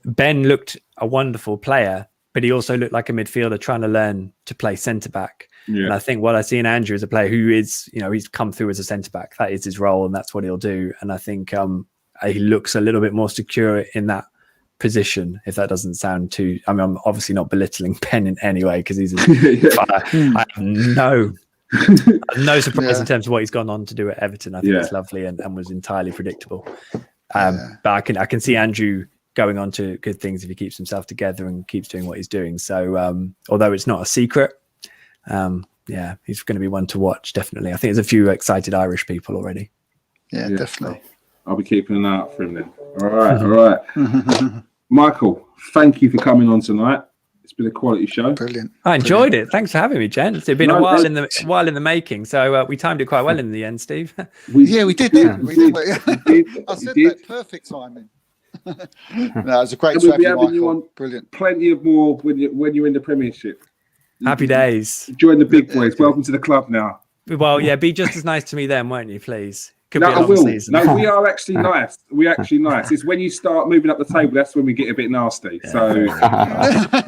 Ben looked a wonderful player, but he also looked like a midfielder trying to learn to play centre back. And I think what I see in Andrew is a player who is, he's come through as a centre back. That is his role, and that's what he'll do. And I think he looks a little bit more secure in that position, if that doesn't sound too. I mean, I'm obviously not belittling Ben in any way, because he's I have no surprise in terms of what he's gone on to do at Everton. I think it's lovely and was entirely predictable. But I can see Andrew going on to good things if he keeps himself together and keeps doing what he's doing. So although it's not a secret, he's going to be one to watch, definitely. I think there's a few excited Irish people already. Yeah, definitely. I'll be keeping an eye out for him then. All right. Michael, thank you for coming on tonight. It's been a quality show. Brilliant. I enjoyed it. Thanks for having me, gents. It's been a while in the making, so we timed it quite well in the end, Steve. We did. I said that perfect timing. It was a great to have you, Michael. Brilliant. Plenty of more when you're in the Premiership. Happy days. Join the big boys. Welcome to the club now. Well, be just as nice to me then, won't you, please? I will. Season. No, we are actually nice. We're actually nice. It's when you start moving up the table, that's when we get a bit nasty. Yeah. So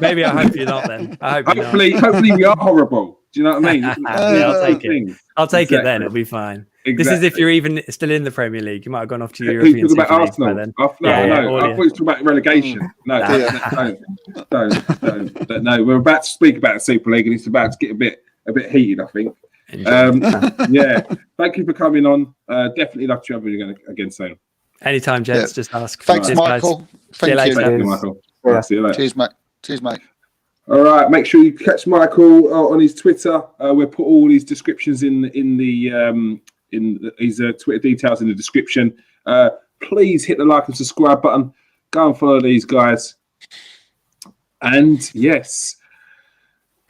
maybe I hope you're not then. Hopefully we are horrible. Do you know what I mean? I'll take it. I'll take it then. It'll be fine. Exactly. This is if you're even still in the Premier League. You might have gone off to European Super about Arsenal. Then. I thought you were talking about relegation. No, don't. No, we're about to speak about the Super League, and it's about to get a bit heated, I think. Thank you for coming on. Definitely love to have you again soon. Anytime, gents. Yeah. Just ask. Thanks, Cheers, guys. Michael. See you Thank you. later. Thank you, Michael. Yeah. See you later. Cheers, mate. Cheers, mate. All right, make sure you catch Michael on his Twitter. We'll put all his descriptions in his Twitter details in the description. Please hit the like and subscribe button. Go and follow these guys. And yes,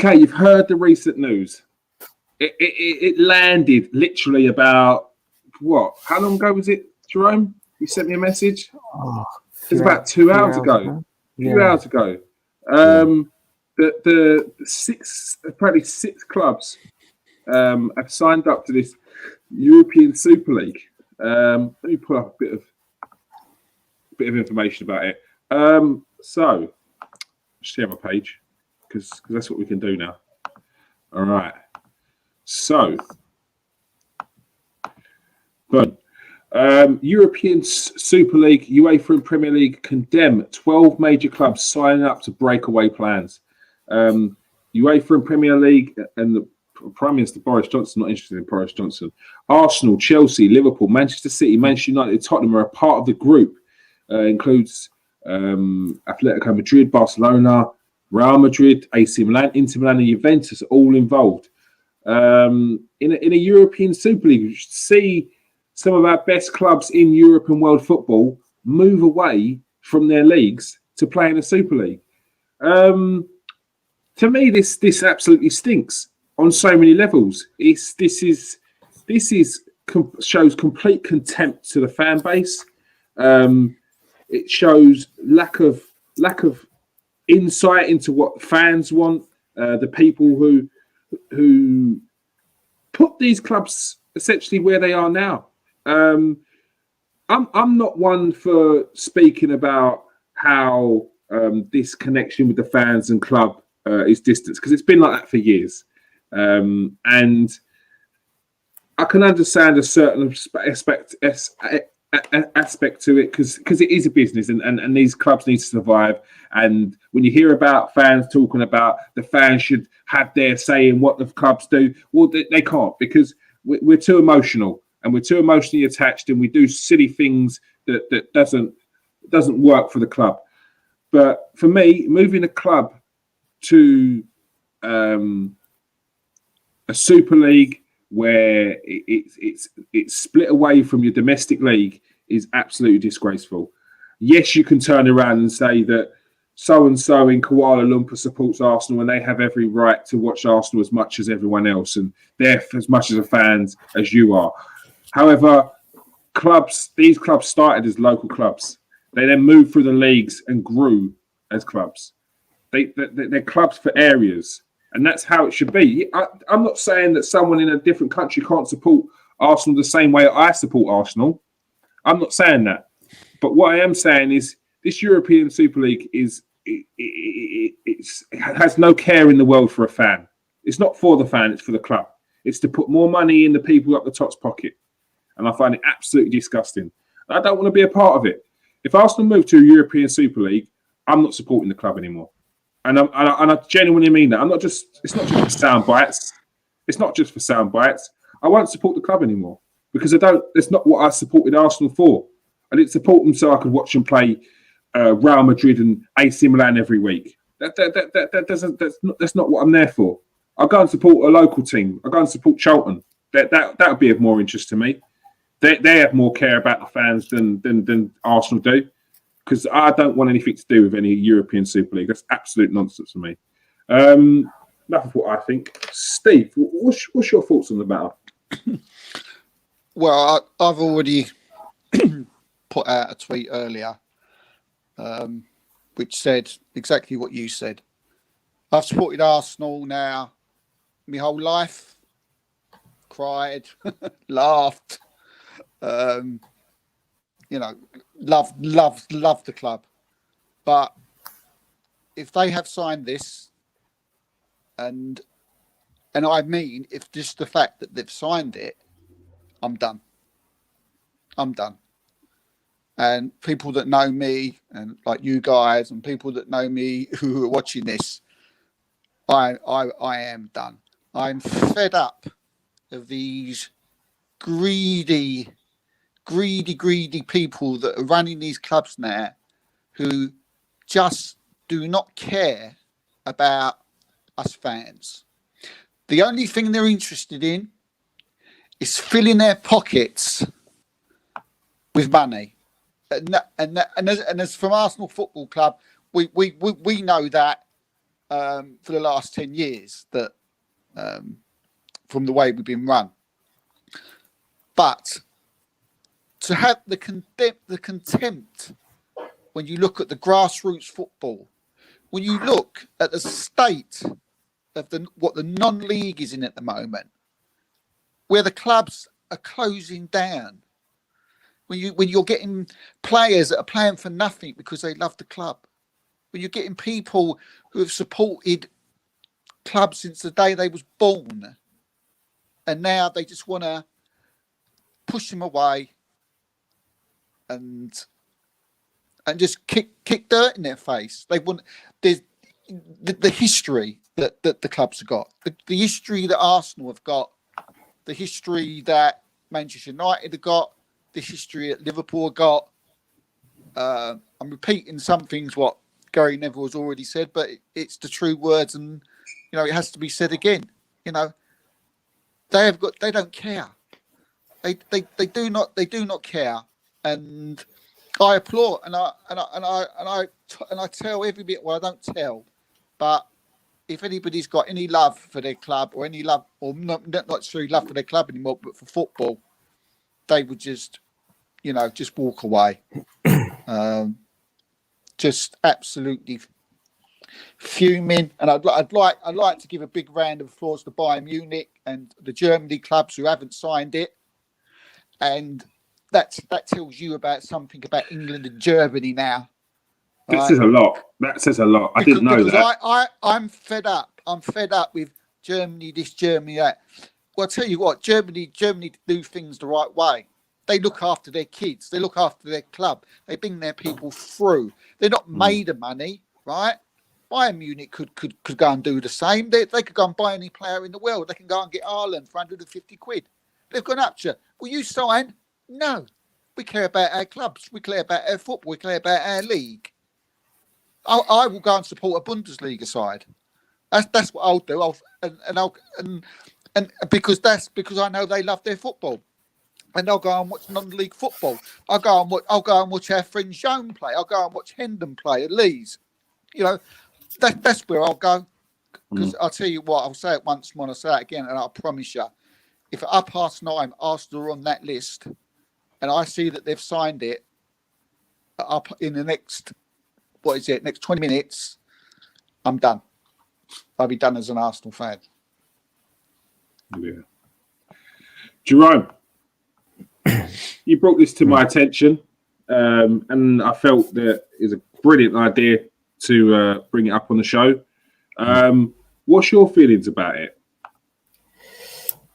okay, you've heard the recent news. It landed literally about what? How long ago was it, Jerome? You sent me a message. It was about 2 hours ago. A few hours ago. The apparently six clubs have signed up to this European Super League. Let me pull up a bit of information about it. So share my page because that's what we can do now. All right. So, boom. European Super League, UEFA and Premier League condemn 12 major clubs signing up to breakaway plans. UEFA and Premier League and the Prime Minister Boris Johnson, not interested in Boris Johnson. Arsenal, Chelsea, Liverpool, Manchester City, Manchester United, Tottenham are a part of the group. Includes Atletico Madrid, Barcelona, Real Madrid, AC Milan, Inter Milan, and Juventus, all involved. In a European Super League, we should see some of our best clubs in Europe and world football move away from their leagues to play in a Super League. To me, this absolutely stinks on so many levels. This shows complete contempt to the fan base. It shows lack of insight into what fans want. The people who put these clubs essentially where they are now. I'm not one for speaking about how this connection with the fans and club is distant, because it's been like that for years. And I can understand a certain aspect to it because it is a business and these clubs need to survive. And when you hear about fans talking about the fans should have their say in what the clubs do, well, they can't, because we're too emotional and we're too emotionally attached, and we do silly things that doesn't work for the club. But for me, moving a club to a Super League where it's split away from your domestic league is absolutely disgraceful. Yes, you can turn around and say that so-and-so in Kuala Lumpur supports Arsenal and they have every right to watch Arsenal as much as everyone else, and they're as much as a fans as you are. However, these clubs started as local clubs. They then moved through the leagues and grew as clubs. They're clubs for areas, and that's how it should be. I'm not saying that someone in a different country can't support Arsenal the same way I support Arsenal. I'm not saying that. But what I am saying is this European Super League has no care in the world for a fan. It's not for the fan, it's for the club. It's to put more money in the people up the top's pocket. And I find it absolutely disgusting. I don't want to be a part of it. If Arsenal move to a European Super League, I'm not supporting the club anymore. And I genuinely mean that. It's not just for sound bites. It's not just for sound bites. I won't support the club anymore because it's not what I supported Arsenal for. I didn't support them so I could watch them play Real Madrid and AC Milan every week. That's not what I'm there for. I'll go and support a local team. I'll go and support Charlton. That would be of more interest to me. They have more care about the fans than Arsenal do, because I don't want anything to do with any European Super League. That's absolute nonsense for me. Enough of what I think. Steve, what's your thoughts on the matter? Well, I've already put out a tweet earlier, which said exactly what you said. I've supported Arsenal now my whole life. Cried, laughed, loved the club. But if they have signed this, and I mean, if just the fact that they've signed it, I'm done. And people that know me, and like you guys, and people that know me who are watching this, I am done. I'm fed up of these greedy greedy people that are running these clubs now who just do not care about us fans. The only thing they're interested in is filling their pockets with money. And as from Arsenal Football Club, we know that for the last 10 years that from the way we've been run. But to have the contempt when you look at the grassroots football, when you look at the state of what the non-league is in at the moment, where the clubs are closing down, when you're getting players that are playing for nothing because they love the club, when you're getting people who have supported clubs since the day they was born, and now they just want to push them away and just kick dirt in their face. They want there's the history that the clubs have got, the history that Arsenal have got, the history that Manchester United have got, the history that Liverpool have got. I'm repeating some things what Gary Neville has already said, but it's the true words, and it has to be said again. They don't care. They do not care, and I applaud, and I tell every bit. Well, I don't tell, but if anybody's got any love for their club or any love, or not necessarily love for their club anymore, but for football, they would just walk away. Just absolutely fuming. And I'd like to give a big round of applause to Bayern Munich and the Germany clubs who haven't signed it. And that tells you about something about England and Germany now. That says a lot. That says a lot. I didn't know that. I'm fed up. I'm fed up with Germany this, Germany that. Well, I'll tell you what, Germany do things the right way. They look after their kids. They look after their club. They bring their people through. They're not made of money, right? Bayern Munich could go and do the same. They could go and buy any player in the world. They can go and get Ireland for 150 quid. They've gone up to, will you sign? No. We care about our clubs. We care about our football. We care about our league. I will go and support a Bundesliga side. That's what I'll do. And because I know they love their football. And I'll go and watch non-league football. I'll go and watch our friend Joan play. I'll go and watch Hendon play at Leeds. That's where I'll go. Because I'll tell you what, I'll say it once more, I'll say it again, and I promise you, if at 9:30 Arsenal are on that list, and I see that they've signed it up in the next 20 minutes, I'm done. I'll be done as an Arsenal fan. Yeah. Jerome, you brought this to my attention, and I felt that it's a brilliant idea to bring it up on the show. What's your feelings about it?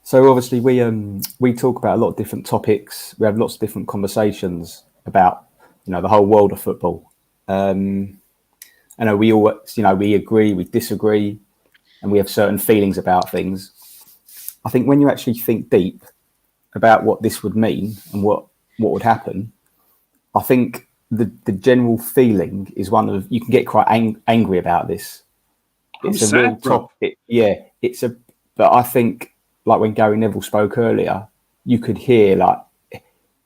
So obviously we talk about a lot of different topics. We have lots of different conversations about the whole world of football. I know we all we agree, we disagree, and we have certain feelings about things. I think when you actually think deep about what this would mean and what would happen, I think the general feeling is one of, you can get quite angry about this. It's a real topic. Yeah, but I think, like when Gary Neville spoke earlier, you could hear like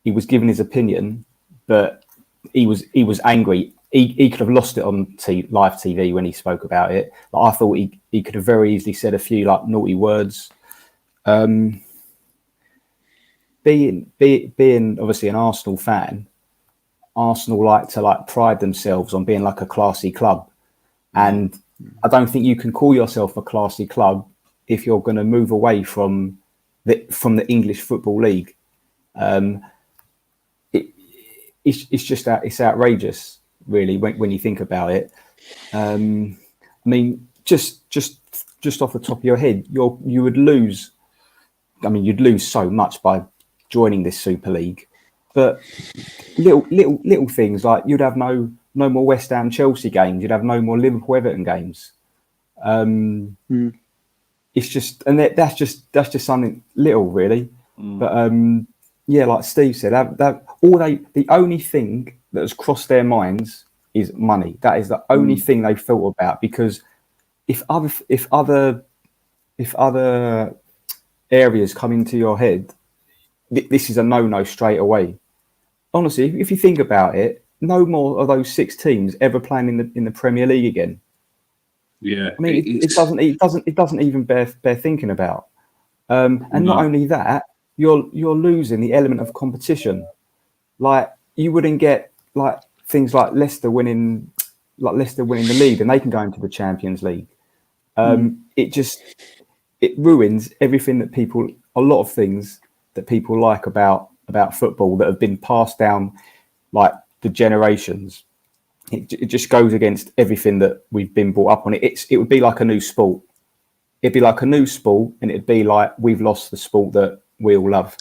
he was giving his opinion, but he was angry. He could have lost it on live TV when he spoke about it. Like, I thought he could have very easily said a few like naughty words. Being obviously an Arsenal fan, Arsenal like to pride themselves on being like a classy club, and I don't think you can call yourself a classy club if you're going to move away from the English Football League. It's just that it's outrageous, really, when you think about it. I mean, just off the top of your head, you would lose. I mean, you'd lose so much by joining this Super League, but little things like you'd have no more West Ham Chelsea games, you'd have no more Liverpool Everton games. It's just, and that's just something little, really. But yeah, like Steve said, the only thing that has crossed their minds is money. That is the only thing they've thought about, because if other areas come into your head, this is a no straight away. Honestly, if you think about it, no more of those 6 teams ever playing in the Premier League again. Yeah, I mean, it doesn't even bear thinking about. And not only that, you're losing the element of competition. Like, you wouldn't get like things like Leicester winning the league, and they can go into the Champions League. It ruins everything that a lot of things that people like about football that have been passed down like the generations. It just goes against everything that we've been brought up on. It would be like a new sport. It'd be like a new sport, and it'd be like we've lost the sport that we all love.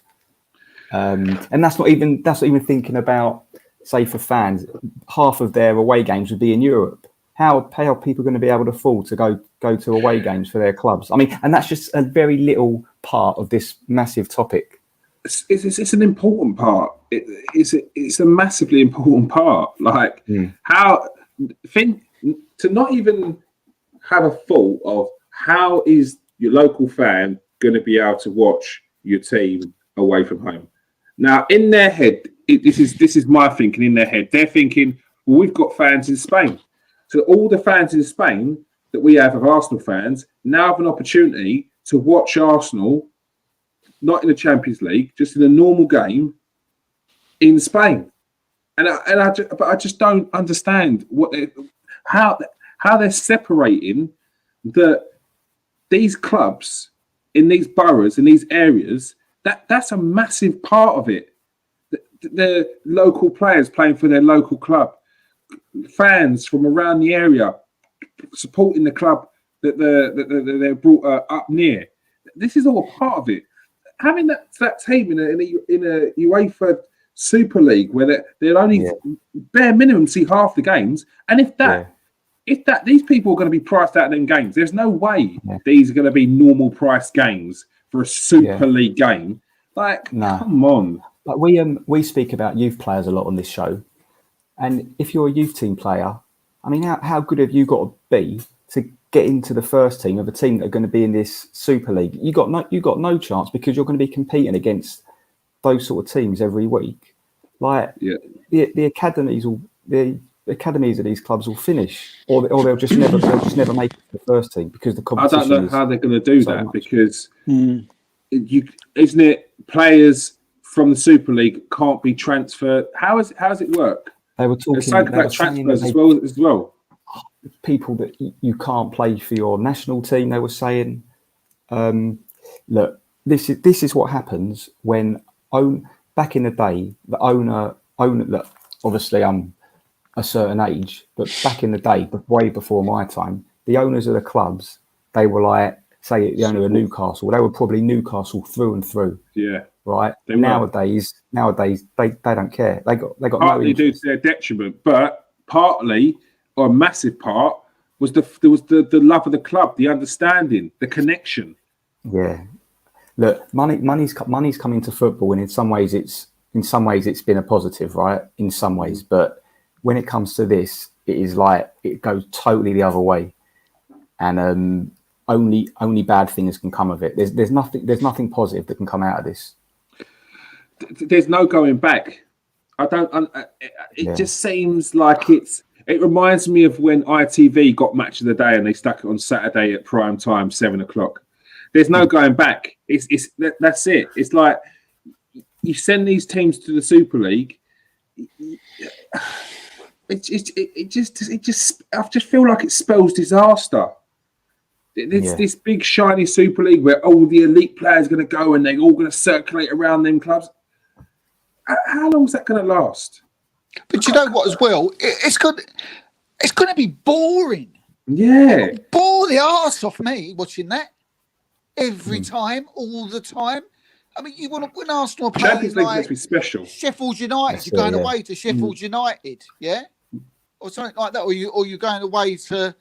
And that's not even thinking about, say, for fans, half of their away games would be in Europe. How are people going to be able to afford to go to away games for their clubs? I mean, and that's just a very little part of this massive topic. It's an important part. It's a massively important part. Like to not even have a thought of how is your local fan going to be able to watch your team away from home. Now, in their head, this is my thinking. In their head, they're thinking, well, we've got fans in Spain. So all the fans in Spain that we have of Arsenal fans now have an opportunity to watch Arsenal, not in the Champions League, just in a normal game in Spain. But I just don't understand how they're separating these clubs in these boroughs, in these areas. That's a massive part of it. The local players playing for their local club, fans from around the area supporting the club that they're brought up near. This is all part of it. Having that team in a UEFA Super League where they'll only bare minimum see half the games, and if these people are going to be priced out of them games, there's no way these are going to be normal price games for a Super League game. Like, come on. Like we speak about youth players a lot on this show, and if you're a youth team player, I mean, how good have you got to be to get into the first team of a team that are going to be in this Super League? You got no chance, because you're going to be competing against those sort of teams every week. Like the academies of these clubs will finish, or they'll just never make it to the first team, because the competition. I don't know how they're going to do that, because isn't it players from the Super League can't be transferred? How does it work? They were talking about transfers as well. People that you can't play for your national team. They were saying, look, this is what happens when back in the day, the owner. Look, obviously, I'm a certain age, but back in the day, but way before my time, the owners of the clubs, they were like, say, the owner of Newcastle, they were probably Newcastle through and through. Yeah. Right. Nowadays, they don't care. They got partly due to their detriment, but partly, or a massive part, was the love of the club, the understanding, the connection. Yeah. Look, money's come into football, and in some ways it's been a positive, right? In some ways, but when it comes to this, it is like it goes totally the other way, and only bad things can come of it. There's nothing positive that can come out of this. There's no going back. It just seems like it reminds me of when ITV got Match of the Day and they stuck it on Saturday at prime time, 7:00. There's no going back. That's it. It's like you send these teams to the Super League. I just feel like it spells disaster. It's this big shiny Super League where all the elite players are going to go and they're all going to circulate around them clubs. How long is that going to last? But you know what, as well, it's going to be boring. Yeah, bore the arse off me watching that every time, all the time. I mean, you want when Arsenal play Champions League must be special. Sheffield United, you're going away to Sheffield United, or something like that, or you're going away to,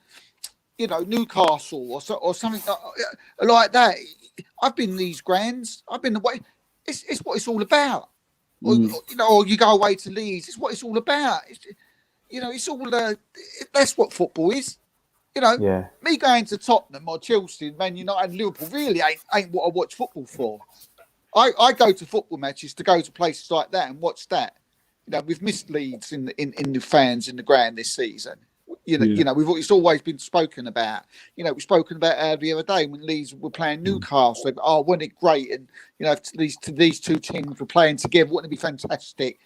Newcastle or something like that. I've been these grands. I've been away. It's what it's all about. or or you go away to Leeds. It's what it's all about. It's all that's what football is. Me going to Tottenham or Chelsea, Man United, Liverpool really ain't what I watch football for. I go to football matches to go to places like that and watch that. We've missed Leeds in the fans in the ground this season. It's always been spoken about. We've spoken about the other day when Leeds were playing Newcastle. Wasn't it great? And these two teams were playing together. Wouldn't it be fantastic?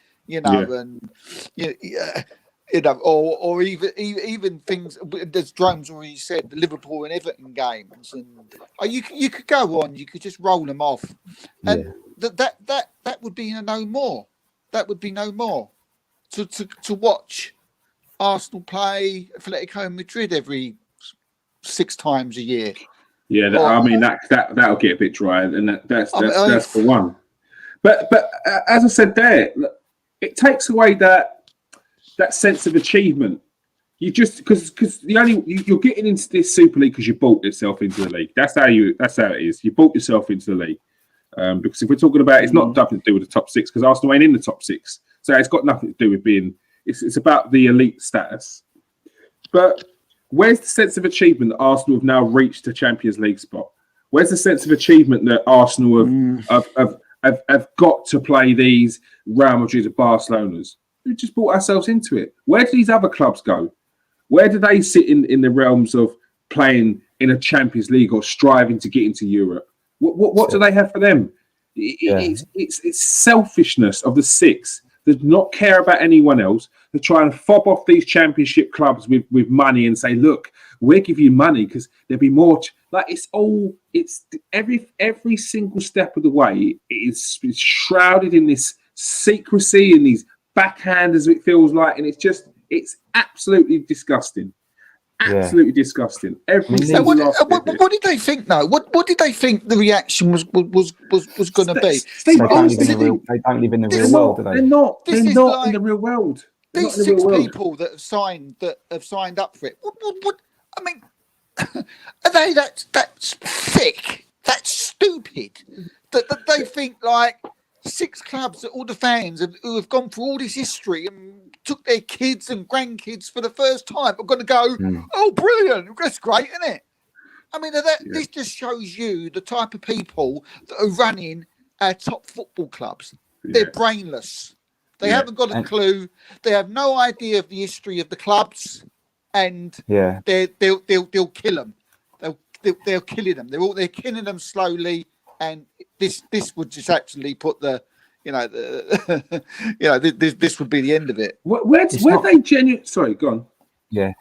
Or even things as Drones already said, the Liverpool and Everton games, and you could go on. You could just roll them off, and that would be no more. That would be no more to watch Arsenal play Atletico Madrid every 6 times a year. Yeah, that'll get a bit dry, and that's the one. But as I said there, it takes away that sense of achievement. You just because you're getting into this Super League because you bought yourself into the league. That's how it is. You bought yourself into the league. Because if we're talking about, it's not nothing to do with the top 6 because Arsenal ain't in the top 6, so it's got nothing to do with being. It's about the elite status. But where's the sense of achievement that Arsenal have now reached a Champions League spot? Where's the sense of achievement that Arsenal have got to play these Real Madrid and Barcelonas? We just brought ourselves into it. Where do these other clubs go? Where do they sit in the realms of playing in a Champions League or striving to get into Europe? What do they have for them? It's selfishness of the 6. They do not care about anyone else. They try and fob off these championship clubs with money and say, look, we'll give you money because there'll be more. It's every single step of the way it's shrouded in this secrecy and these backhand, as it feels like. And it's absolutely disgusting. Absolutely disgusting. What did they think? No, what did they think the reaction was going to be? They don't live in the real world, do they? They're not in the real world. These 6 people that have signed up for it. What I mean, are they that's thick? That's stupid. That they think like 6 clubs that all the fans who have gone through all this history and took their kids and grandkids for the first time are going to go, oh, brilliant. That's great, isn't it? I mean, this just shows you the type of people that are running our top football clubs. Yeah. They're brainless. They haven't got a clue. They have no idea of the history of the clubs, and they'll kill them. They're killing them. They're killing them slowly, and this would just actually put the. This would be the end of it. Where they genuine? Sorry, go on. Yeah,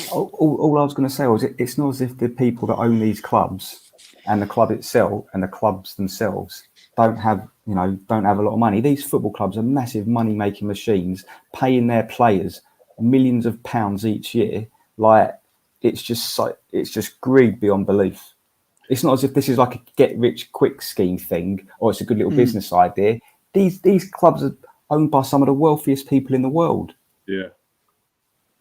all I was going to say was it's not as if the people that own these clubs and the club itself and the clubs themselves don't have a lot of money. These football clubs are massive money-making machines, paying their players millions of pounds each year. Like it's just greed beyond belief. It's not as if this is like a get-rich-quick scheme thing or it's a good little business idea. These clubs are owned by some of the wealthiest people in the world. Yeah.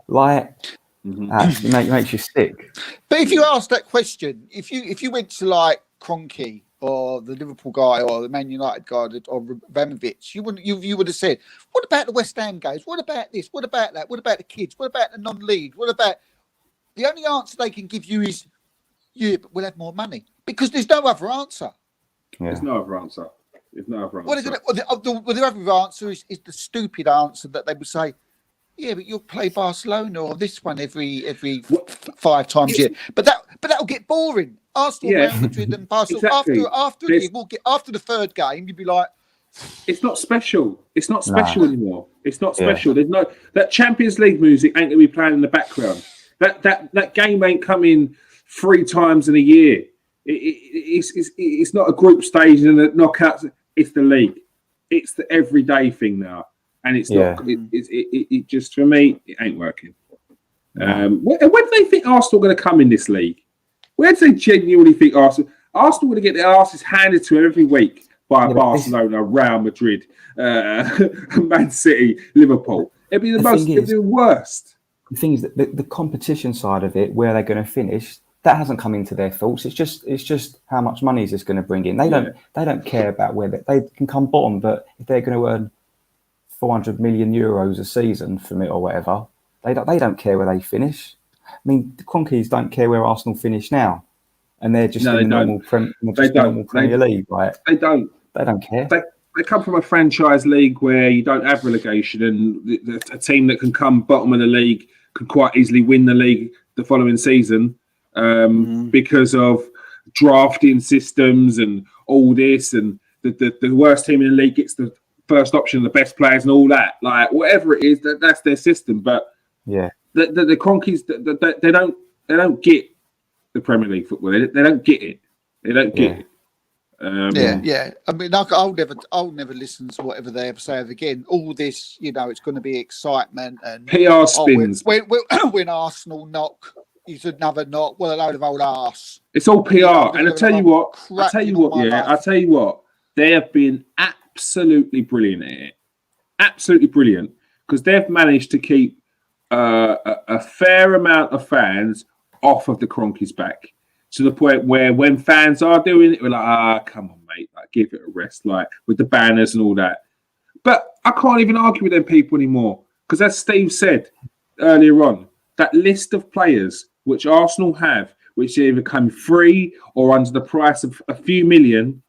It makes you sick. But if you ask that question, if you went to like Kroenke or the Liverpool guy or the Man United guy or Abramovich, you would have said, what about the West Ham guys? What about this? What about that? What about the kids? What about the non-league? What about... The only answer they can give you is, yeah, but we'll have more money. Because there's no other answer. Yeah. There's no other answer. The other answer is the stupid answer that they would say, yeah, but you'll play Barcelona or this one every 5 times a year. But that'll get boring. Arsenal, Real Madrid, and Barcelona. Exactly. After the 3rd game, you'd be like, it's not special. It's not special anymore. It's not special. There's no that Champions League music ain't gonna be playing in the background. That game ain't coming 3 times in a year. It's not a group stage and a knockouts. It's the league. It's the everyday thing now, and it's not. It just for me, it ain't working. Where do they think Arsenal are going to come in this league? Where do they genuinely think Arsenal going to get their asses handed to them every week by Barcelona, Real Madrid, Man City, Liverpool? It'd be the worst. The thing is that the competition side of it, where they're going to finish. That hasn't come into their thoughts. It's just how much money is this going to bring in. They don't care about where they can come bottom, but if they're going to earn 400 million euros a season from it or whatever. They don't care where they finish. I mean, the Cronkies don't care where Arsenal finish now, and they're just in the normal Premier League, right? They don't. They don't care. They come from a franchise league where you don't have relegation, and a team that can come bottom of the league can quite easily win the league the following season because of drafting systems and all this, and the worst team in the league gets the first option, the best players, and all that. Like whatever it is, that's their system. But yeah, the Cronkies, they don't get the Premier League football. They don't get it. They don't get it. Yeah. I mean, I'll never listen to whatever they ever say again. All this, it's going to be excitement and PR spins. When Arsenal knock, it's another knock. Well, a load of old arse. It's all PR. And I tell you what, they have been absolutely brilliant at it. Absolutely brilliant, because they've managed to keep a fair amount of fans off of the Cronkies' back. To the point where when fans are doing it, we're like, come on, mate, like give it a rest, like with the banners and all that. But I can't even argue with them people anymore, because as Steve said earlier on, that list of players which Arsenal have, which either come free or under the price of a few million.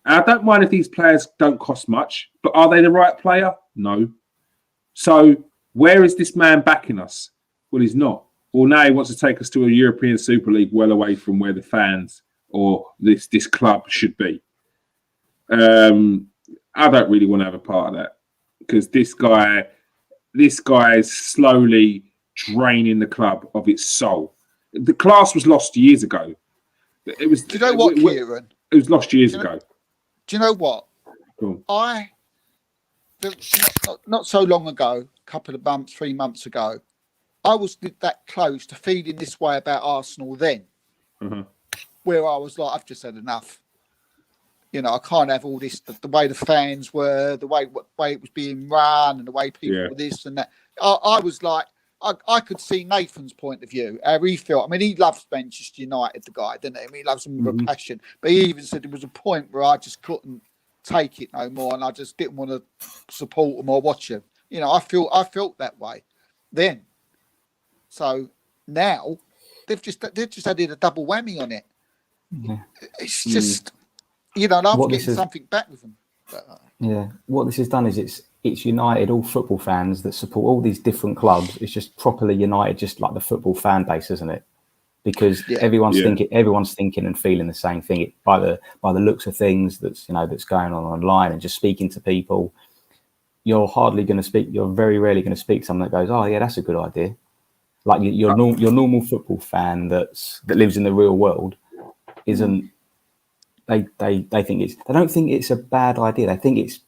And I don't mind if these players don't cost much, but are they the right player? No. So where is this man backing us? Well, he's not. Well, now he wants to take us to a European Super League well away from where the fans or this club should be. I don't really want to have a part of that, because this guy is slowly draining the club of its soul. The class was lost years ago. It was. Do you know what, Kieran? It was lost years ago. Do you know what? Cool. Not so long ago, a couple of months, 3 months ago, I was that close to feeling this way about Arsenal then, where I was like, I've just had enough. I can't have all this, the way the fans were, the way it was being run, and the way people were this and that. I was like, I could see Nathan's point of view, how he felt. I mean, he loves Manchester United, the guy, didn't he? I mean, he loves them with a passion. But he even said there was a point where I just couldn't take it no more, and I just didn't want to support them or watch them. I felt that way then. So now they've just added a double whammy on it. Yeah. It's just, and I'm getting something back with them. Yeah, what this has done is it's united all football fans that support all these different clubs. It's just properly united, just like the football fan base, isn't it? Because everyone's thinking and feeling the same thing by the looks of things that's going on online, and just speaking to people. You're hardly going to speak. You're very rarely going to speak to someone that goes, "Oh yeah, that's a good idea." Like your normal football fan that lives in the real world isn't. They think they don't think it's a bad idea. I think it's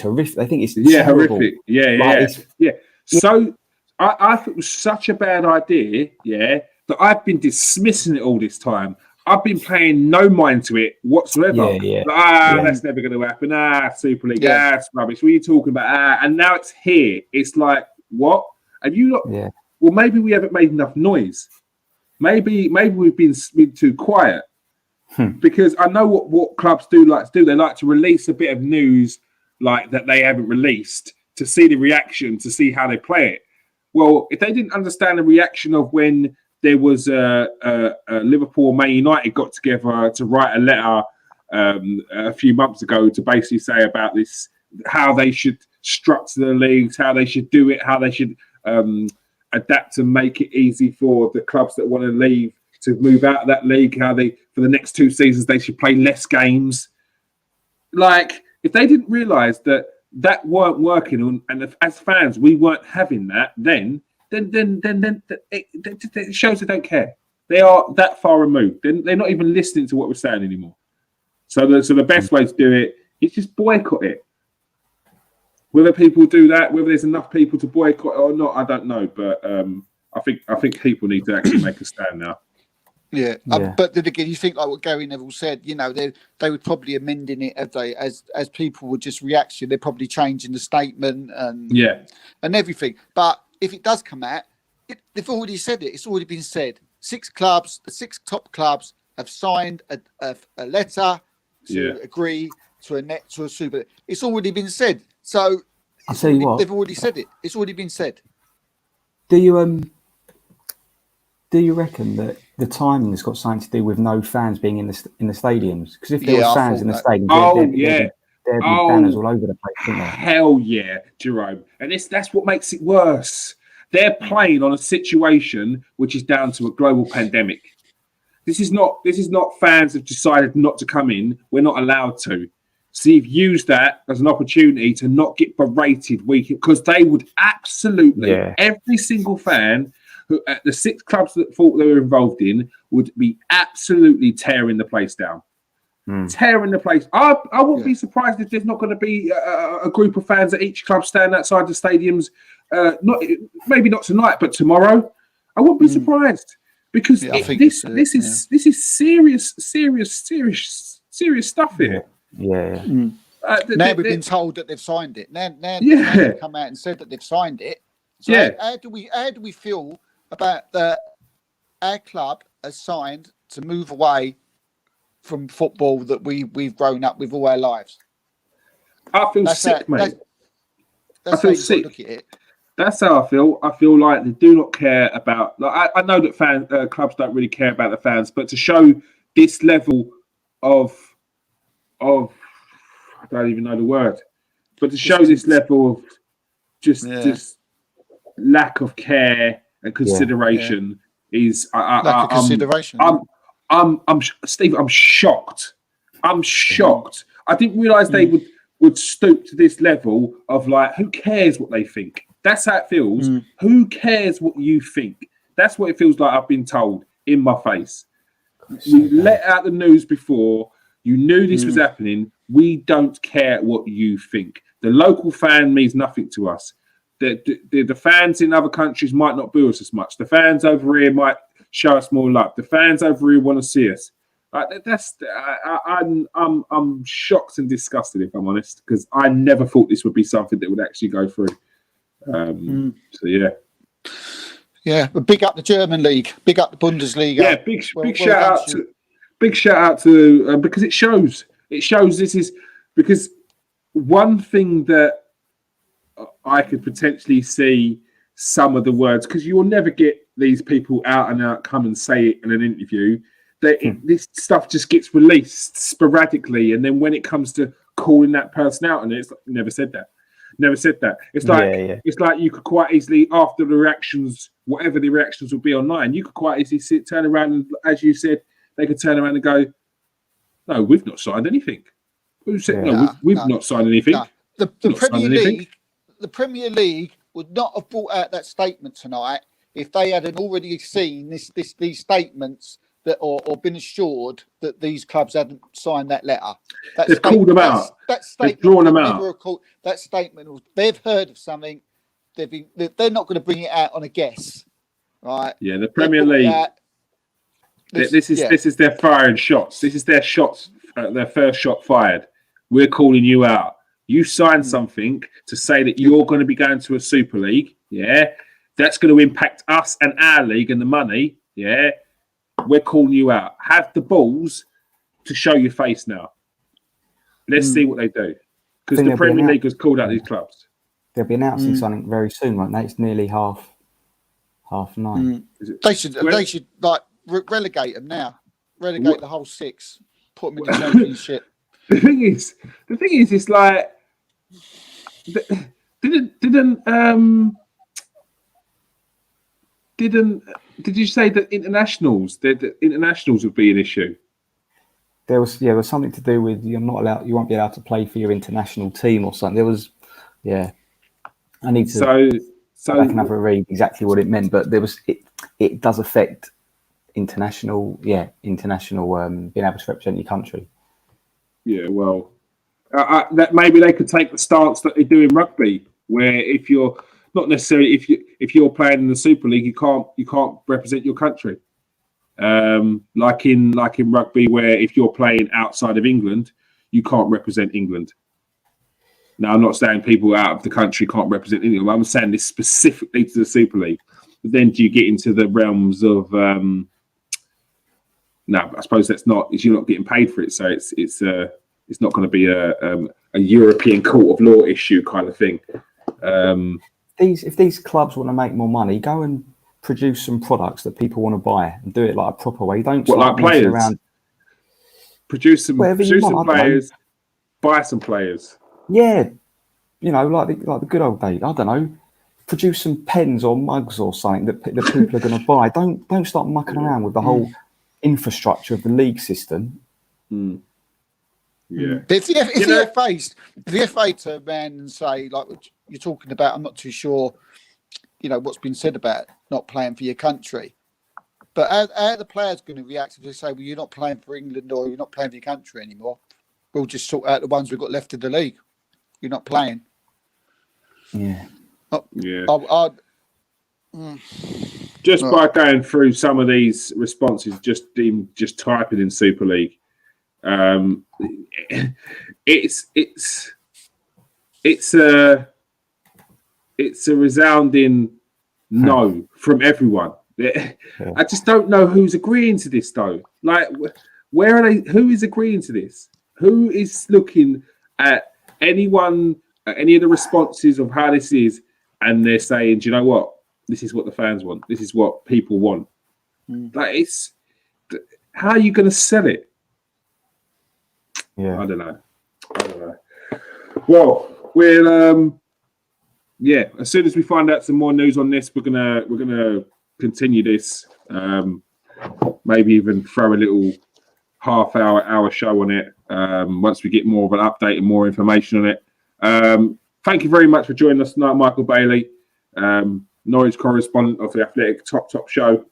horrific. I think it's terrible. Horrific. Yeah. So I thought it was such a bad idea. Yeah, that I've been dismissing it all this time. I've been paying no mind to it whatsoever. That's never going to happen. Super League. That's rubbish. What are you talking about? And now it's here. It's like, what? Have you not? Yeah. Well, maybe we haven't made enough noise. Maybe we've been too quiet. Because I know what clubs do like to do. They like to release a bit of news like that they haven't released to see the reaction, to see how they play it. Well, if they didn't understand the reaction of when there was Liverpool and Man United got together to write a letter a few months ago to basically say about this, how they should structure the leagues, how they should do it, how they should adapt and make it easy for the clubs that want to leave to move out of that league, how they, for the next 2 seasons, they should play less games. Like, if they didn't realise that weren't working, and as fans, we weren't having that, then it shows they don't care. They are that far removed. They're not even listening to what we're saying anymore. So the best way to do it is just boycott it. Whether people do that, whether there's enough people to boycott it or not, I don't know. But I think people need to actually make a stand now. Yeah. But then again, you think like what Gary Neville said, they would probably amending it as people would just reaction. They're probably changing the statement and everything. But if it does come out, they've already said it. It's already been said. 6 clubs, the 6 top clubs have signed a letter to agree to a super. It's already been said. So I'll tell you what. They've already said it. It's already been said. Do you reckon that the timing has got something to do with no fans being in the stadiums? Because if there were fans in the stadiums, there'd be banners all over the place, wouldn't there? Hell yeah, Jerome. And that's what makes it worse. They're playing on a situation which is down to a global pandemic. This is not fans have decided not to come in. We're not allowed to. So you've used that as an opportunity to not get berated because they would absolutely, every single fan who at the 6 clubs that thought they were involved in would be absolutely tearing the place down. Tearing the place. I wouldn't be surprised if there's not going to be a group of fans at each club stand outside the stadiums. Maybe not tonight, but tomorrow. I wouldn't be surprised because this is serious stuff here. Now we've been told that they've signed it. Now they've come out and said that they've signed it. So how do we feel about that? Our club has signed to move away from football that we've grown up with all our lives. I feel sick, mate. I feel sick. Look at it. That's how I feel. I feel like they do not care about. Like, I know that clubs don't really care about the fans, but to show this level of I don't even know the word, but to show this level of just lack of care and consideration is lack of consideration. Steve. I'm shocked. I didn't realise they would stoop to this level of like, who cares what they think? That's how it feels. Who cares what you think? That's what it feels like. I've been told in my face. We let out the news before. You knew this was happening. We don't care what you think. The local fan means nothing to us. The fans in other countries might not boo us as much. The fans over here might show us more love. The fans over here want to see us. I'm shocked and disgusted, if I'm honest, because I never thought this would be something that would actually go through. So yeah, but big up the German league, big up the Bundesliga. Yeah, big shout out to because it shows this is because one thing that I could potentially see some of the words, because you will never get these people out and out come and say it in an interview. This stuff just gets released sporadically, and then when it comes to calling that person out, and it's like, never said that. It's like you could quite easily, after the reactions, whatever the reactions would be online, you could quite easily turn around and, as you said, they could turn around and go, "No, we've not signed anything." Who said we've not signed anything? No. The Premier League would not have brought out that statement tonight if they hadn't already seen these statements that or been assured that these clubs hadn't signed that letter. They've called them out. They've drawn them out. That statement, they've heard of something. They're not going to bring it out on a guess, right? Yeah, the Premier League. This is their firing shots. This is their shots. Their first shot fired. We're calling you out. You signed something to say that you're going to be going to a Super League. Yeah, that's going to impact us and our league and the money. Yeah. We're calling you out. Have the balls to show your face now. Let's see what they do. Because the Premier League has called out these clubs. They'll be announcing something very soon, won't they? It's nearly 9:30. They should like relegate them now. Relegate the whole 6. Put them in the Championship. The thing is, it's like did you say that internationals would be an issue? There was something to do with you won't be allowed to play for your international team or something. There was I need to go back and have a read exactly what it meant, but there was it does affect international being able to represent your country. Yeah, well, that maybe they could take the stance that they do in rugby, where if you're not necessarily if you're playing in the Super League, you can't represent your country. Like in rugby, where if you're playing outside of England, you can't represent England. Now, I'm not saying people out of the country can't represent England. I'm saying this specifically to the Super League. But then do you get into the realms of no, I suppose that's not. You're not getting paid for it, so it's not going to be a European court of law issue kind of thing. If these clubs want to make more money, go and produce some products that people want to buy and do it like a proper way. Don't like players around. Produce some players, buy some players. Yeah, like the good old days. I don't know. Produce some pens or mugs or something that people are going to buy. Don't start mucking around with the whole infrastructure of the league system. Mm. Yeah. But if the FA turn around and say, like what you're talking about, I'm not too sure, what's been said about not playing for your country. But how are the players going to react if they say, well, you're not playing for England or you're not playing for your country anymore? We'll just sort out the ones we've got left in the league. You're not playing. Yeah. Just by going through some of these responses, just typing in Super League, it's a resounding no from everyone. I just don't know who's agreeing to this though. Like, where are they? Who is agreeing to this? Who is looking at any of the responses of how this is, and they're saying, do you know what? This is what the fans want. This is what people want. Like, how are you going to sell it? Yeah, I don't know. Well, we'll as soon as we find out some more news on this, we're gonna continue this. Maybe even throw a little hour show on it. Once we get more of an update and more information on it. Thank you very much for joining us tonight, Michael Bailey, Norwich correspondent of the Athletic Top Show,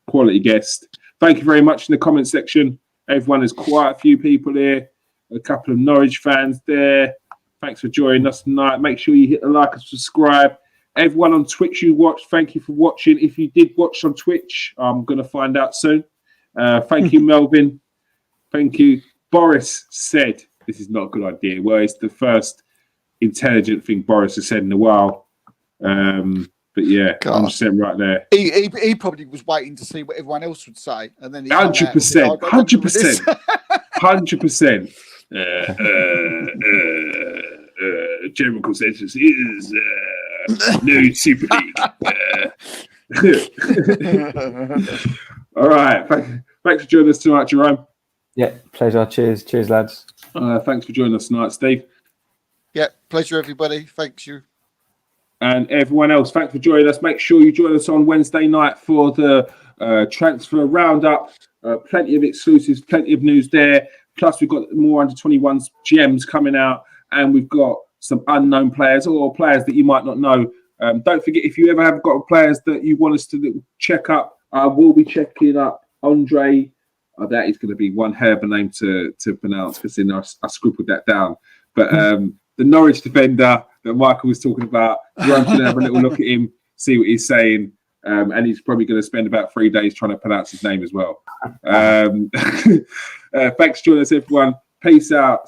quality guest. Thank you very much in the comment section. Everyone, there's quite a few people here, a couple of Norwich fans there. Thanks for joining us tonight. Make sure you hit the like and subscribe. Everyone on Twitch you watched, thank you for watching. If you did watch on Twitch, I'm going to find out soon. Thank you, Melvin. Thank you. Boris said, this is not a good idea. Well, it's the first intelligent thing Boris has said in a while. But yeah, 100% right there. He probably was waiting to see what everyone else would say. And then 100%. 100%. General consensus is no Super League. All right. Thanks for joining us tonight, Jerome. Yeah, pleasure. Cheers, lads. Thanks for joining us tonight, Steve. Yeah, pleasure, everybody. Thanks you. And everyone else, thanks for joining us. Make sure you join us on Wednesday night for the transfer roundup. Plenty of exclusives, plenty of news there. Plus, we've got more under-21s gems coming out, and we've got some unknown players or players that you might not know. Don't forget, if you ever have got players that you want us to check up, I will be checking up Andre. That is going to be one hell of a name to pronounce, because then I scribbled that down. But the Norwich defender that Michael was talking about, Jerome's going to have a little look at him, see what he's saying. And he's probably going to spend about 3 days trying to pronounce his name as well. Thanks for joining us, everyone. Peace out.